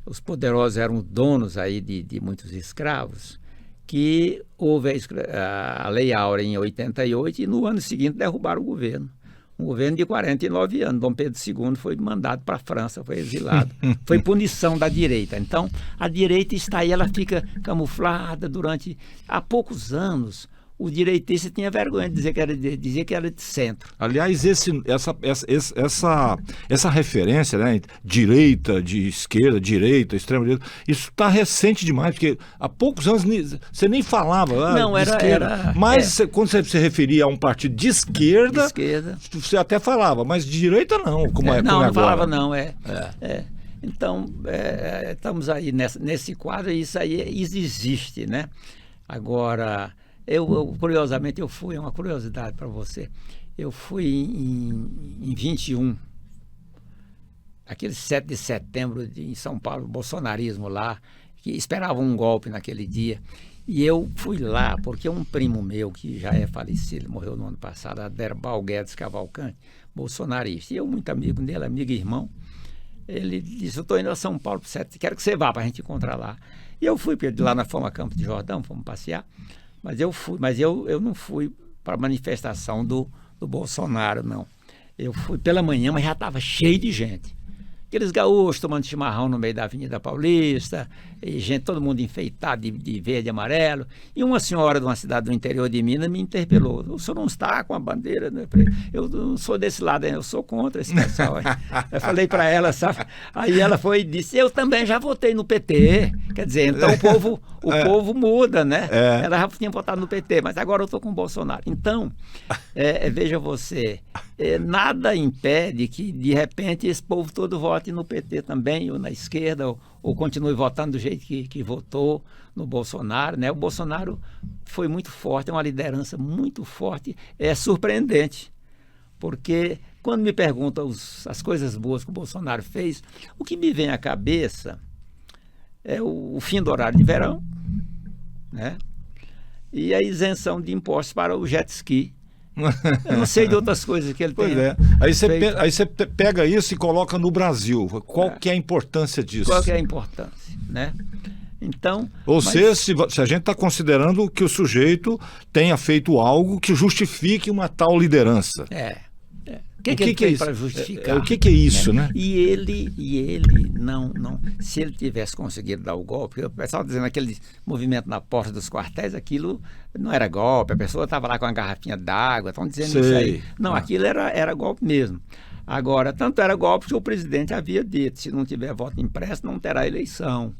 [SPEAKER 2] os poderosos eram donos aí de muitos escravos, que houve a Lei Áurea em 88 e no ano seguinte derrubaram o governo. Um governo de 49 anos. Dom Pedro II foi mandado para a França, foi exilado. Foi punição da direita. Então, a direita está aí, ela fica camuflada durante... Há poucos anos, o direitista tinha vergonha de dizer que era de centro.
[SPEAKER 1] Aliás, essa referência, né, direita, de esquerda, direita, extrema direita, isso está recente demais, porque há poucos anos você nem falava
[SPEAKER 2] Não,
[SPEAKER 1] de esquerda. Mas quando você se referia a um partido de esquerda, você até falava, mas de direita não, como é
[SPEAKER 2] não
[SPEAKER 1] agora. Não
[SPEAKER 2] falava não, Então, estamos aí nesse quadro, e isso aí existe, né? Agora... curiosamente, uma curiosidade para você, eu fui em 21, aquele 7 de setembro em São Paulo, bolsonarismo lá, que esperavam um golpe naquele dia, E eu fui lá porque um primo meu, que já é falecido, morreu no ano passado, Aderbal Guedes Cavalcante, bolsonarista. E eu, muito amigo dele, amigo e irmão, ele disse, eu estou indo a São Paulo, quero que você vá para a gente encontrar lá. E eu fui, porque lá nós fomos a Campos de Jordão, fomos passear, mas eu não fui para a manifestação do Bolsonaro, não. Eu fui pela manhã, mas já estava cheio de gente. Aqueles gaúchos tomando chimarrão no meio da Avenida Paulista, e gente, todo mundo enfeitado de verde e amarelo. E uma senhora de uma cidade do interior de Minas me interpelou. O senhor não está com a bandeira? Né? Eu não sou desse lado, eu sou contra esse pessoal. Eu falei para ela, sabe? Aí ela foi e disse, eu também já votei no PT. Quer dizer, então o povo muda, né? Ela já tinha votado no PT, mas agora eu estou com o Bolsonaro. Então, veja você, nada impede que, de repente, esse povo todo vote no PT também, ou na esquerda, ou continue votando do jeito que votou no Bolsonaro, né? O Bolsonaro foi muito forte, é uma liderança muito forte, é surpreendente, porque quando me perguntam as coisas boas que o Bolsonaro fez, o que me vem à cabeça é o fim do horário de verão, né? E a isenção de impostos para o jet ski. Eu não sei de outras coisas que ele tem.
[SPEAKER 1] Pois é. Aí você pega isso e coloca no Brasil. Qual que é a importância disso?
[SPEAKER 2] Qual que é a importância, né? Então,
[SPEAKER 1] seja, se a gente está considerando que o sujeito tenha feito algo que justifique uma tal liderança.
[SPEAKER 2] O que ele fez para justificar?
[SPEAKER 1] O que é isso, né?
[SPEAKER 2] E ele não, se ele tivesse conseguido dar o golpe, o pessoal dizendo aquele movimento na porta dos quartéis, aquilo não era golpe, a pessoa estava lá com uma garrafinha d'água, estão dizendo isso aí. Não, aquilo era golpe mesmo. Agora, tanto era golpe que o presidente havia dito, se não tiver voto impresso, não terá eleição.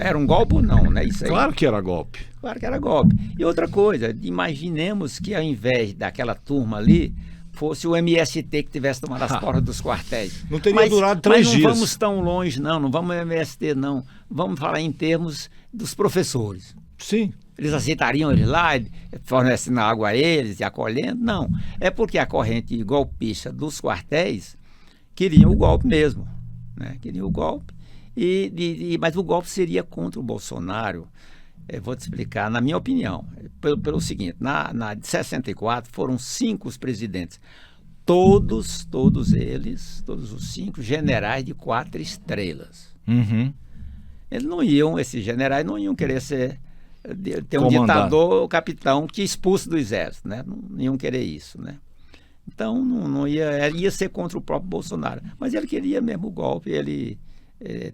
[SPEAKER 2] Era um golpe ou não, né? Isso aí.
[SPEAKER 1] Claro que era golpe.
[SPEAKER 2] Claro que era golpe. E outra coisa, imaginemos que ao invés daquela turma ali, fosse o MST que tivesse tomado as portas dos quartéis.
[SPEAKER 1] Não teria durado 3 dias.
[SPEAKER 2] Mas não vamos tão longe, não vamos ao MST, não. Vamos falar em termos dos professores.
[SPEAKER 1] Sim.
[SPEAKER 2] Eles aceitariam eles lá, fornecendo água a eles e acolhendo? Não. É porque a corrente golpista dos quartéis queriam o golpe mesmo, né? Queriam o golpe. Mas o golpe seria contra o Bolsonaro. Vou te explicar, na minha opinião, pelo seguinte, na de 64 foram 5 os presidentes, todos os 5 generais de 4 estrelas.
[SPEAKER 1] Uhum.
[SPEAKER 2] Esses generais não iam querer ter um ditador, o capitão que expulse do exército, né? Não iam querer isso, né? Então ia ser contra o próprio Bolsonaro, mas ele queria mesmo o golpe, ele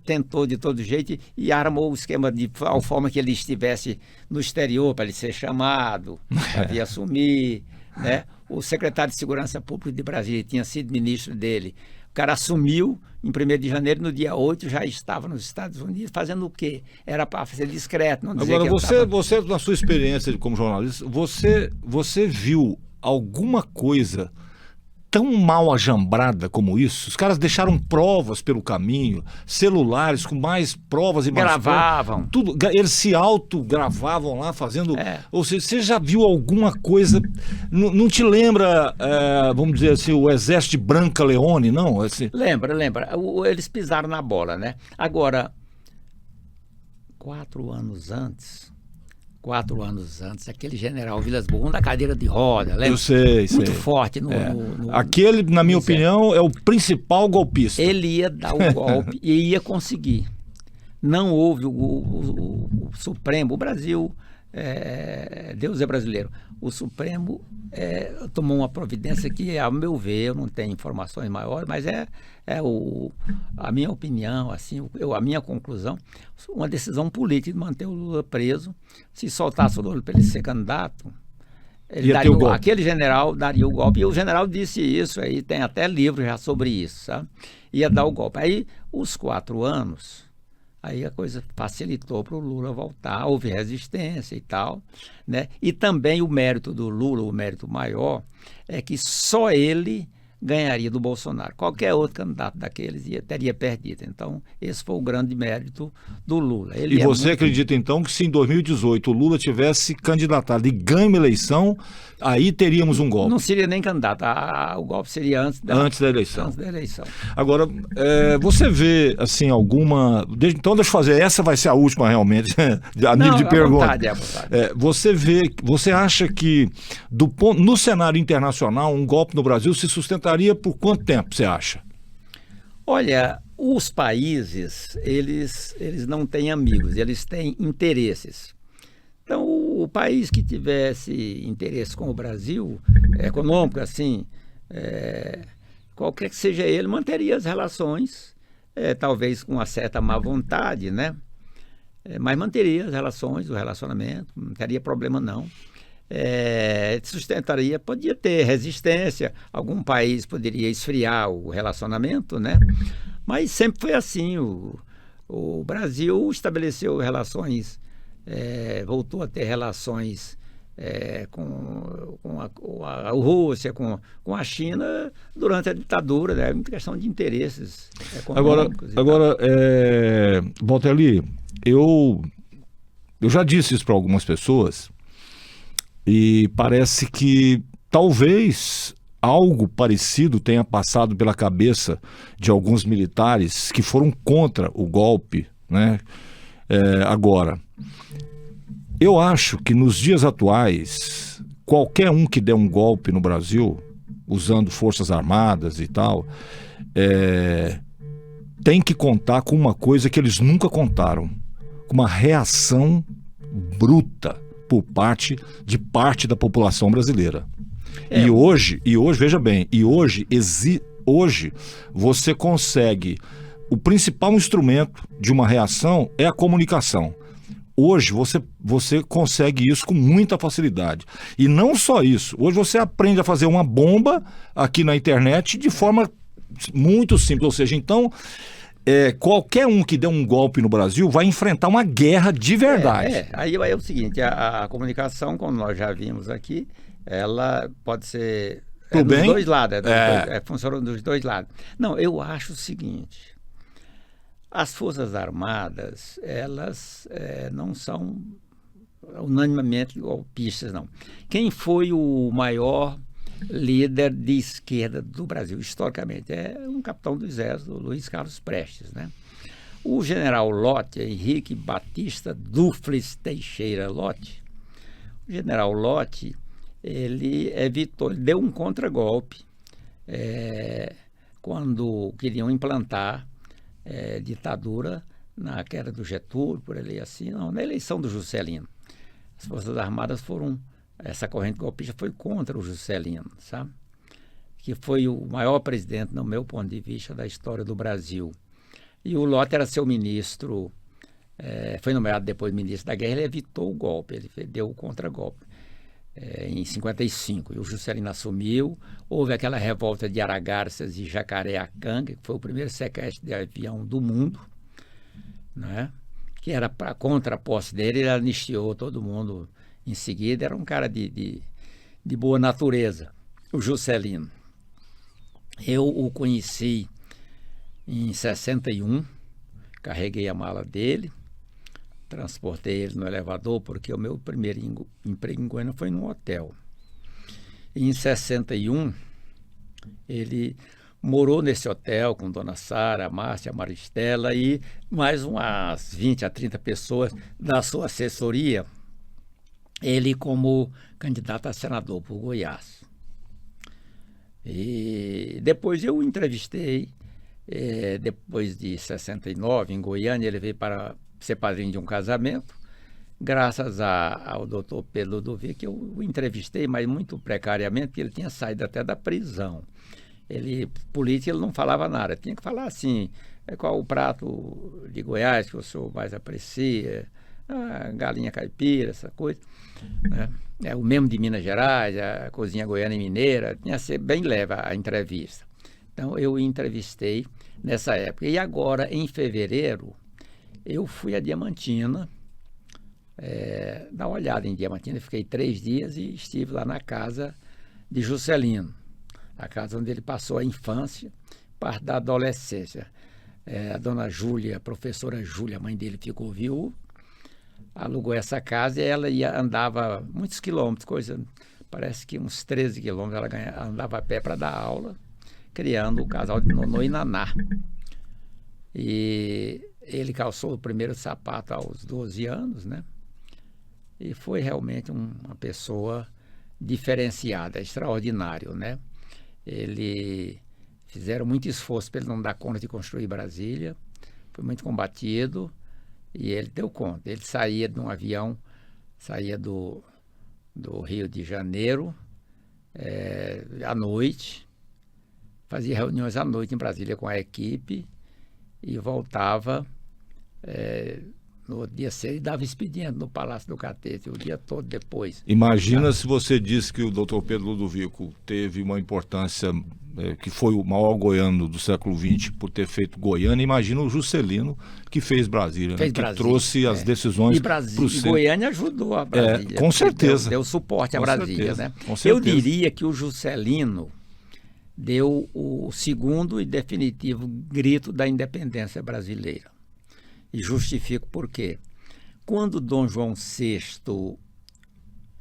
[SPEAKER 2] tentou de todo jeito e armou o esquema de tal forma que ele estivesse no exterior para ele ser chamado, para vir assumir, né? O secretário de Segurança Pública de Brasília tinha sido ministro dele. O cara assumiu em 1º de janeiro, no dia 8 já estava nos Estados Unidos fazendo o quê? Era para ser discreto, não dizer.
[SPEAKER 1] Agora, você, na sua experiência como jornalista, você viu alguma coisa tão mal ajambrada como isso? Os caras deixaram provas pelo caminho, celulares com mais provas e mais
[SPEAKER 2] gravavam.
[SPEAKER 1] Tudo, eles se autogravavam lá fazendo... Ou seja, você já viu alguma coisa... Não te lembra, vamos dizer assim, o exército de Branca Leone, não? Assim...
[SPEAKER 2] Lembra. Eles pisaram na bola, né? Agora, 4 anos antes, aquele general Vilas Boas, da cadeira de roda, lembra?
[SPEAKER 1] Eu sei.
[SPEAKER 2] Muito forte.
[SPEAKER 1] Aquele, na minha opinião, é o principal golpista.
[SPEAKER 2] Ele ia dar o golpe e ia conseguir. Não houve o Supremo, o Brasil, Deus é brasileiro, o Supremo tomou uma providência que, ao meu ver, eu não tenho informações maiores, mas a minha opinião, assim, a minha conclusão, uma decisão política de manter o Lula preso. Se soltasse o Lula para ele ser candidato, aquele general daria o golpe. E o general disse isso, aí tem até livro já sobre isso, sabe? Ia dar o golpe. Aí, os 4 anos, aí a coisa facilitou para o Lula voltar, houve resistência e tal, né? E também o mérito do Lula, o mérito maior, é que só ele ganharia do Bolsonaro. Qualquer outro candidato daqueles teria perdido. Então, esse foi o grande mérito do Lula.
[SPEAKER 1] E você acredita, então, que se em 2018 o Lula tivesse candidatado e ganho uma eleição, aí teríamos um golpe?
[SPEAKER 2] Não seria nem candidato. O golpe seria antes da eleição. Antes da eleição.
[SPEAKER 1] Agora, você vê, assim, alguma... Então, deixa eu fazer. Essa vai ser a última, realmente, a nível de pergunta.
[SPEAKER 2] À vontade.
[SPEAKER 1] Você acha que, no cenário internacional, um golpe no Brasil se sustentaria por quanto tempo, você acha?
[SPEAKER 2] Olha, os países, eles não têm amigos, eles têm interesses. Então, o país que tivesse interesse com o Brasil, econômico, assim, qualquer que seja ele, manteria as relações, talvez com uma certa má vontade, né? Mas manteria as relações, o relacionamento, não teria problema não. Sustentaria, podia ter resistência, algum país poderia esfriar o relacionamento, né? Mas sempre foi assim. O Brasil estabeleceu relações, voltou a ter relações com a Rússia, com a China durante a ditadura, né? Muita questão de interesses econômicos.
[SPEAKER 1] Agora, Valtelli, eu já disse isso para algumas pessoas. E parece que talvez algo parecido tenha passado pela cabeça de alguns militares que foram contra o golpe, né? Agora, eu acho que nos dias atuais, qualquer um que der um golpe no Brasil, usando forças armadas e tal, tem que contar com uma coisa que eles nunca contaram, com uma reação bruta por parte da população brasileira. E hoje, veja bem, hoje você consegue, o principal instrumento de uma reação é a comunicação. Hoje você consegue isso com muita facilidade. E não só isso, hoje você aprende a fazer uma bomba aqui na internet de forma muito simples, ou seja, então... qualquer um que der um golpe no Brasil vai enfrentar uma guerra de verdade.
[SPEAKER 2] Aí é o seguinte, a comunicação, como nós já vimos aqui, ela pode ser dos dois lados, funciona dos dois lados. Não, eu acho o seguinte, as Forças Armadas, elas não são unanimemente golpistas, não. Quem foi o maior líder de esquerda do Brasil, historicamente, um capitão do Exército, Luiz Carlos Prestes, né? O general Lott, Henrique Batista Dufles Teixeira Lott, o general Lott, ele deu um contragolpe quando queriam implantar ditadura na queda do Getúlio, por ali assim, não, na eleição do Juscelino. As Forças Armadas essa corrente golpista foi contra o Juscelino, sabe? Que foi o maior presidente, no meu ponto de vista, da história do Brasil. E o Lott era seu ministro, foi nomeado depois ministro da Guerra, ele evitou o golpe, ele deu o contragolpe em 55. E o Juscelino assumiu, houve aquela revolta de Aragarças e Jacareacanga, que foi o primeiro sequestro de avião do mundo, né? Que era contra a posse dele, ele anistiou todo mundo. Em seguida, era um cara de boa natureza, o Juscelino. Eu o conheci em 61, carreguei a mala dele, transportei ele no elevador, porque o meu primeiro emprego em Goiânia foi num hotel. E em 61, ele morou nesse hotel com Dona Sara, Márcia, Maristela e mais umas 20 a 30 pessoas da sua assessoria, ele como candidato a senador por Goiás. E depois eu o entrevistei, depois de 69, em Goiânia, ele veio para ser padrinho de um casamento, graças ao doutor Pedro Ludovic, que eu o entrevistei, mas muito precariamente, porque ele tinha saído até da prisão. Política, ele não falava nada, tinha que falar assim, qual o prato de Goiás que o senhor mais aprecia, galinha caipira, essa coisa, né? O mesmo de Minas Gerais, a cozinha goiana e mineira, tinha que ser bem leve a entrevista. Então, eu o entrevistei nessa época. E agora, em fevereiro, eu fui a Diamantina, dar uma olhada em Diamantina, fiquei 3 dias e estive lá na casa de Juscelino. a casa onde ele passou a infância, parte da adolescência. A dona Júlia, a professora Júlia, a mãe dele ficou viúva, alugou essa casa e ela andava muitos quilômetros, parece que uns 13 quilômetros, ela andava a pé para dar aula, criando o casal de Nonô e Naná. E ele calçou o primeiro sapato aos 12 anos, né? E foi realmente uma pessoa diferenciada, extraordinário, né? Fizeram muito esforço para ele não dar conta de construir Brasília, foi muito combatido e ele deu conta. Ele saía de um avião, saía do Rio de Janeiro à noite, fazia reuniões à noite em Brasília com a equipe e voltava no dia cedo e dava expediente no Palácio do Catete o dia todo depois.
[SPEAKER 1] Imagina se você disse que o Dr. Pedro Ludovico teve uma importância, que foi o maior goiano do século XX por ter feito Goiânia. Imagina o Juscelino que fez Brasília, né? Que trouxe as decisões para o centro.
[SPEAKER 2] E Goiânia ajudou a Brasília.
[SPEAKER 1] Com certeza.
[SPEAKER 2] Deu suporte à Brasília. Né?
[SPEAKER 1] Eu
[SPEAKER 2] diria que o Juscelino deu o segundo e definitivo grito da independência brasileira. E justifico por quê. Quando Dom João VI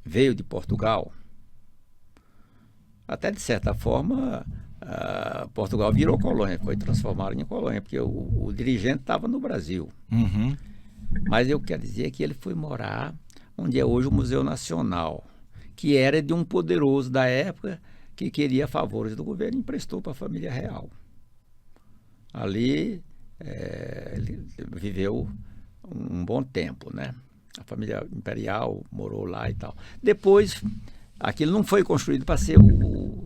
[SPEAKER 2] veio de Portugal, até de certa forma, Portugal virou colônia, foi transformado em colônia, porque o dirigente estava no Brasil.
[SPEAKER 1] Uhum.
[SPEAKER 2] Mas eu quero dizer que ele foi morar onde é hoje o Museu Nacional, que era de um poderoso da época que queria favores do governo e emprestou para a família real. Ali ele viveu um bom tempo, né? A família imperial morou lá e tal. Depois, aquilo não foi construído para ser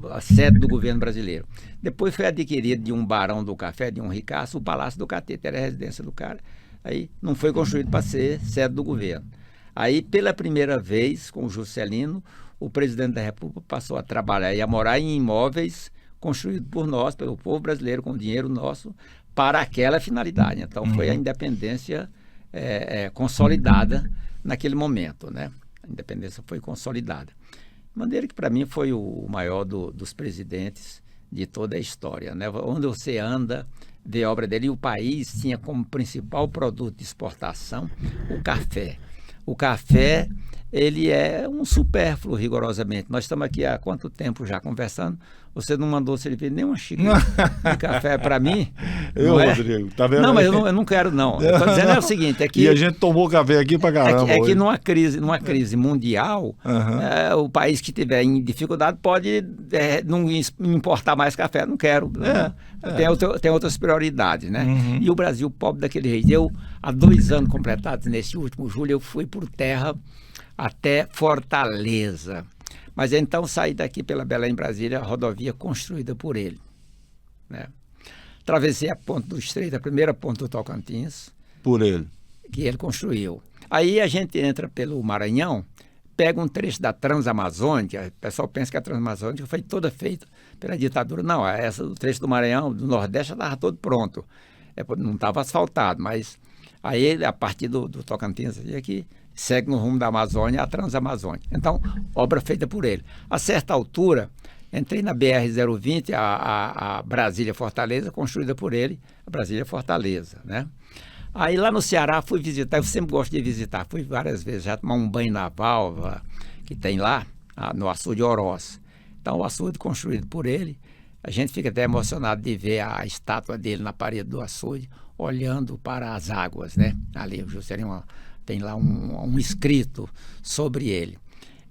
[SPEAKER 2] a sede do governo brasileiro. Depois foi adquirido de um barão do café, de um ricaço, o Palácio do Catete, era a residência do cara. Aí não foi construído para ser sede do governo. Aí, pela primeira vez, com o Juscelino, o presidente da República passou a trabalhar e a morar em imóveis construídos por nós, pelo povo brasileiro, com dinheiro nosso, para aquela finalidade. Então, foi a independência consolidada naquele momento, né? A independência foi consolidada. De maneira que, para mim, foi o maior dos presidentes de toda a história, né? Onde você anda, vê a obra dele, e o país tinha como principal produto de exportação o café. O café, ele é um supérfluo, rigorosamente. Nós estamos aqui há quanto tempo já conversando? Você não mandou servir nem uma xícara de café para mim?
[SPEAKER 1] Rodrigo, tá vendo?
[SPEAKER 2] Não, mas eu não quero, não. Eu estou dizendo o seguinte, é que...
[SPEAKER 1] E a gente tomou café aqui para caramba.
[SPEAKER 2] É que numa crise mundial, o país que tiver em dificuldade pode não importar mais café. Não quero. Tem outras prioridades, né? Uhum. E o Brasil pobre daquele jeito. Eu, há 2 anos completados, nesse último julho, eu fui por terra até Fortaleza. Mas então saí daqui pela Belém, Brasília, a rodovia construída por ele, né? Atravessei a ponte do Estreito, a primeira ponte do Tocantins.
[SPEAKER 1] Por ele.
[SPEAKER 2] Que ele construiu. Aí a gente entra pelo Maranhão, pega um trecho da Transamazônica, o pessoal pensa que a Transamazônica foi toda feita pela ditadura. Não, o trecho do Maranhão, do Nordeste, já estava todo pronto. Não estava asfaltado, mas aí a partir do Tocantins aqui, segue no rumo da Amazônia, a Transamazônica. Então, obra feita por ele. A certa altura, entrei na BR-020, a Brasília-Fortaleza, construída por ele, a Brasília-Fortaleza, né? Aí lá no Ceará fui visitar, eu sempre gosto de visitar, fui várias vezes já tomar um banho na válvula que tem lá, no açude Oroz. Então, o açude construído por ele, a gente fica até emocionado de ver a estátua dele na parede do açude, olhando para as águas, né? Ali, o Juscelino tem lá um escrito sobre ele.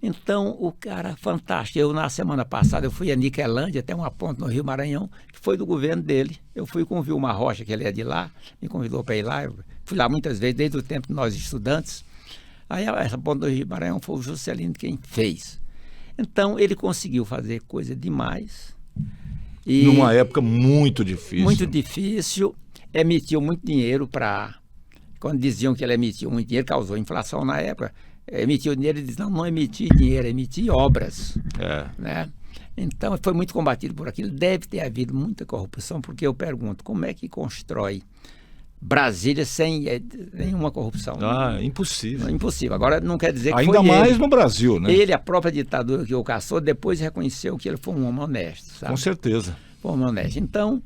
[SPEAKER 2] Então, o cara fantástico. Eu, na semana passada, eu fui a Niquelândia, até uma ponte no Rio Maranhão, que foi do governo dele. Eu fui com o Vilmar Rocha, que ele é de lá, me convidou para ir lá. Eu fui lá muitas vezes, desde o tempo de nós estudantes. Aí, essa ponte do Rio Maranhão foi o Juscelino quem fez. Então, ele conseguiu fazer coisa demais. E
[SPEAKER 1] numa época muito difícil.
[SPEAKER 2] Muito difícil. Emitiu muito dinheiro para... Quando diziam que ele emitiu muito dinheiro, causou inflação na época, emitiu dinheiro, ele disse, não emiti dinheiro, emiti obras. Né? Então, foi muito combatido por aquilo. Deve ter havido muita corrupção, porque eu pergunto, como é que constrói Brasília sem nenhuma corrupção.
[SPEAKER 1] Impossível.
[SPEAKER 2] Impossível. Agora, não quer dizer que
[SPEAKER 1] ainda
[SPEAKER 2] foi
[SPEAKER 1] mais
[SPEAKER 2] ele.
[SPEAKER 1] No Brasil, né?
[SPEAKER 2] Ele, a própria ditadura que o caçou, depois reconheceu que ele foi um homem honesto, sabe?
[SPEAKER 1] Com certeza.
[SPEAKER 2] Foi um homem honesto. Então,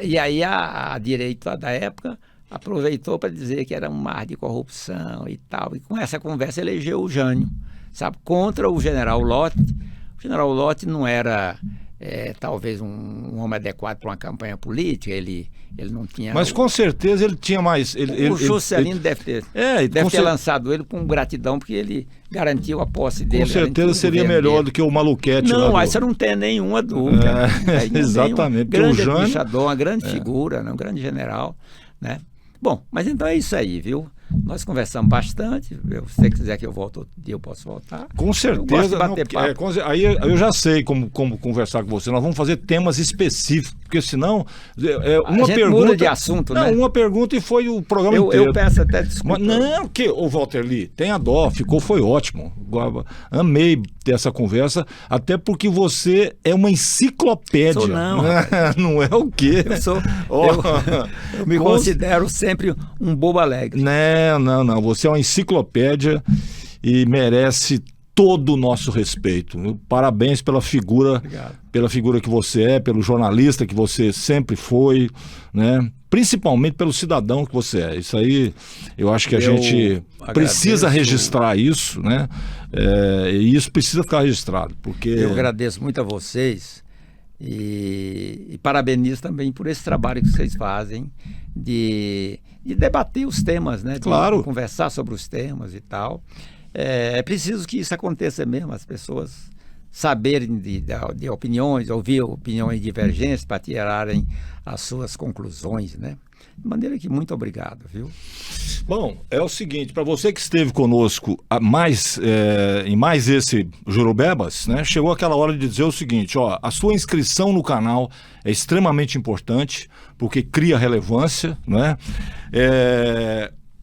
[SPEAKER 2] e aí a direita da época aproveitou para dizer que era um mar de corrupção e tal. E com essa conversa elegeu o Jânio, sabe? Contra o general Lott. O general Lott não era... talvez um homem adequado para uma campanha política, ele não tinha...
[SPEAKER 1] Mas com certeza ele tinha mais...
[SPEAKER 2] o Juscelino deve ter lançado ele com gratidão, porque ele garantiu a posse dele.
[SPEAKER 1] Com certeza seria melhor do que o Maluquete.
[SPEAKER 2] Não, aí você não tem nenhuma dúvida.
[SPEAKER 1] Exatamente.
[SPEAKER 2] Grande administrador, uma grande figura, né, um grande general, né? Bom, mas então é isso aí, viu? Nós conversamos bastante. Se você quiser que eu volte outro dia, eu posso voltar.
[SPEAKER 1] Com certeza. Aí eu já sei como conversar com você. Nós vamos fazer temas específicos, porque senão uma pergunta
[SPEAKER 2] muda de assunto, né?
[SPEAKER 1] Uma pergunta e foi o programa inteiro.
[SPEAKER 2] Eu peço até desculpa.
[SPEAKER 1] Não, o Walter Lee, tenha dó, foi ótimo. Amei ter essa conversa, até porque você é uma enciclopédia.
[SPEAKER 2] Sou não.
[SPEAKER 1] Não é o quê?
[SPEAKER 2] Eu me considero sempre um bobo alegre.
[SPEAKER 1] Não. Você é uma enciclopédia e merece todo o nosso respeito. Parabéns pela figura, que você é, pelo jornalista que você sempre foi, né? Principalmente pelo cidadão que você é. Isso aí, eu acho que a gente precisa registrar isso, né? E isso precisa ficar registrado, porque...
[SPEAKER 2] Eu agradeço muito a vocês e parabenizo também por esse trabalho que vocês fazem de debater os temas, né?
[SPEAKER 1] Claro.
[SPEAKER 2] De conversar sobre os temas e tal. É preciso que isso aconteça mesmo, as pessoas saberem de opiniões, ouvir opiniões divergentes para tirarem as suas conclusões, né? De maneira que muito obrigado, viu?
[SPEAKER 1] Bom, é o seguinte, para você que esteve conosco em mais esse Jurubebas, né? Chegou aquela hora de dizer o seguinte, a sua inscrição no canal é extremamente importante, porque cria relevância, né?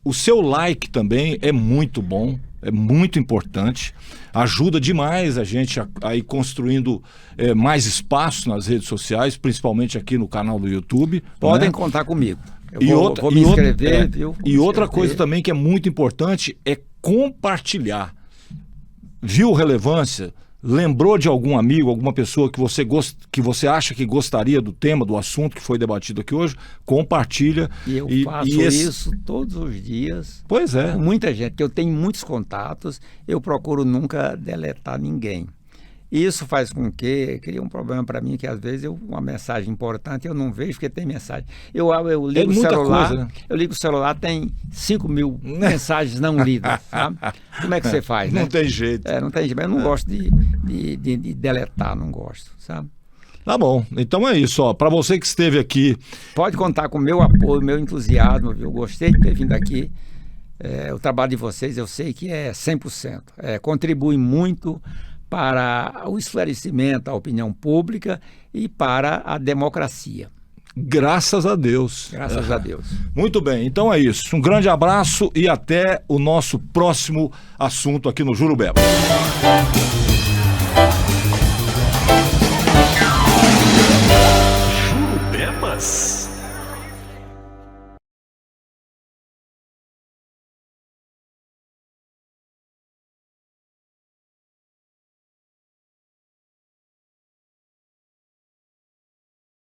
[SPEAKER 1] O seu like também é muito bom, é muito importante, ajuda demais a gente a ir construindo mais espaço nas redes sociais, principalmente aqui no canal do YouTube.
[SPEAKER 2] Podem
[SPEAKER 1] né?
[SPEAKER 2] contar comigo. Eu vou me inscrever, viu?
[SPEAKER 1] Outra coisa também que é muito importante é compartilhar. Viu relevância? Lembrou de algum amigo, alguma pessoa que você acha que gostaria do tema, do assunto que foi debatido aqui hoje? Compartilha.
[SPEAKER 2] E eu faço isso todos os dias.
[SPEAKER 1] Pois é.
[SPEAKER 2] Com muita gente, porque eu tenho muitos contatos, eu procuro nunca deletar ninguém. Isso faz com que cria um problema para mim, que às vezes uma mensagem importante eu não vejo porque tem mensagem. Eu ligo o celular,
[SPEAKER 1] coisa, né?
[SPEAKER 2] Eu ligo o celular, tem 5.000 mensagens não lidas, sabe? Como é que você faz, né?
[SPEAKER 1] Não tem jeito.
[SPEAKER 2] Não tem jeito, mas eu não gosto de deletar, não gosto, sabe?
[SPEAKER 1] Tá bom, então é isso, para você que esteve aqui...
[SPEAKER 2] Pode contar com o meu apoio, meu entusiasmo, viu? Eu gostei de ter vindo aqui. O trabalho de vocês eu sei que é 100%. Contribui muito para o esclarecimento da opinião pública e para a democracia.
[SPEAKER 1] Graças a Deus.
[SPEAKER 2] Graças a Deus.
[SPEAKER 1] Muito bem, então é isso. Um grande abraço e até o nosso próximo assunto aqui no Jurubeba.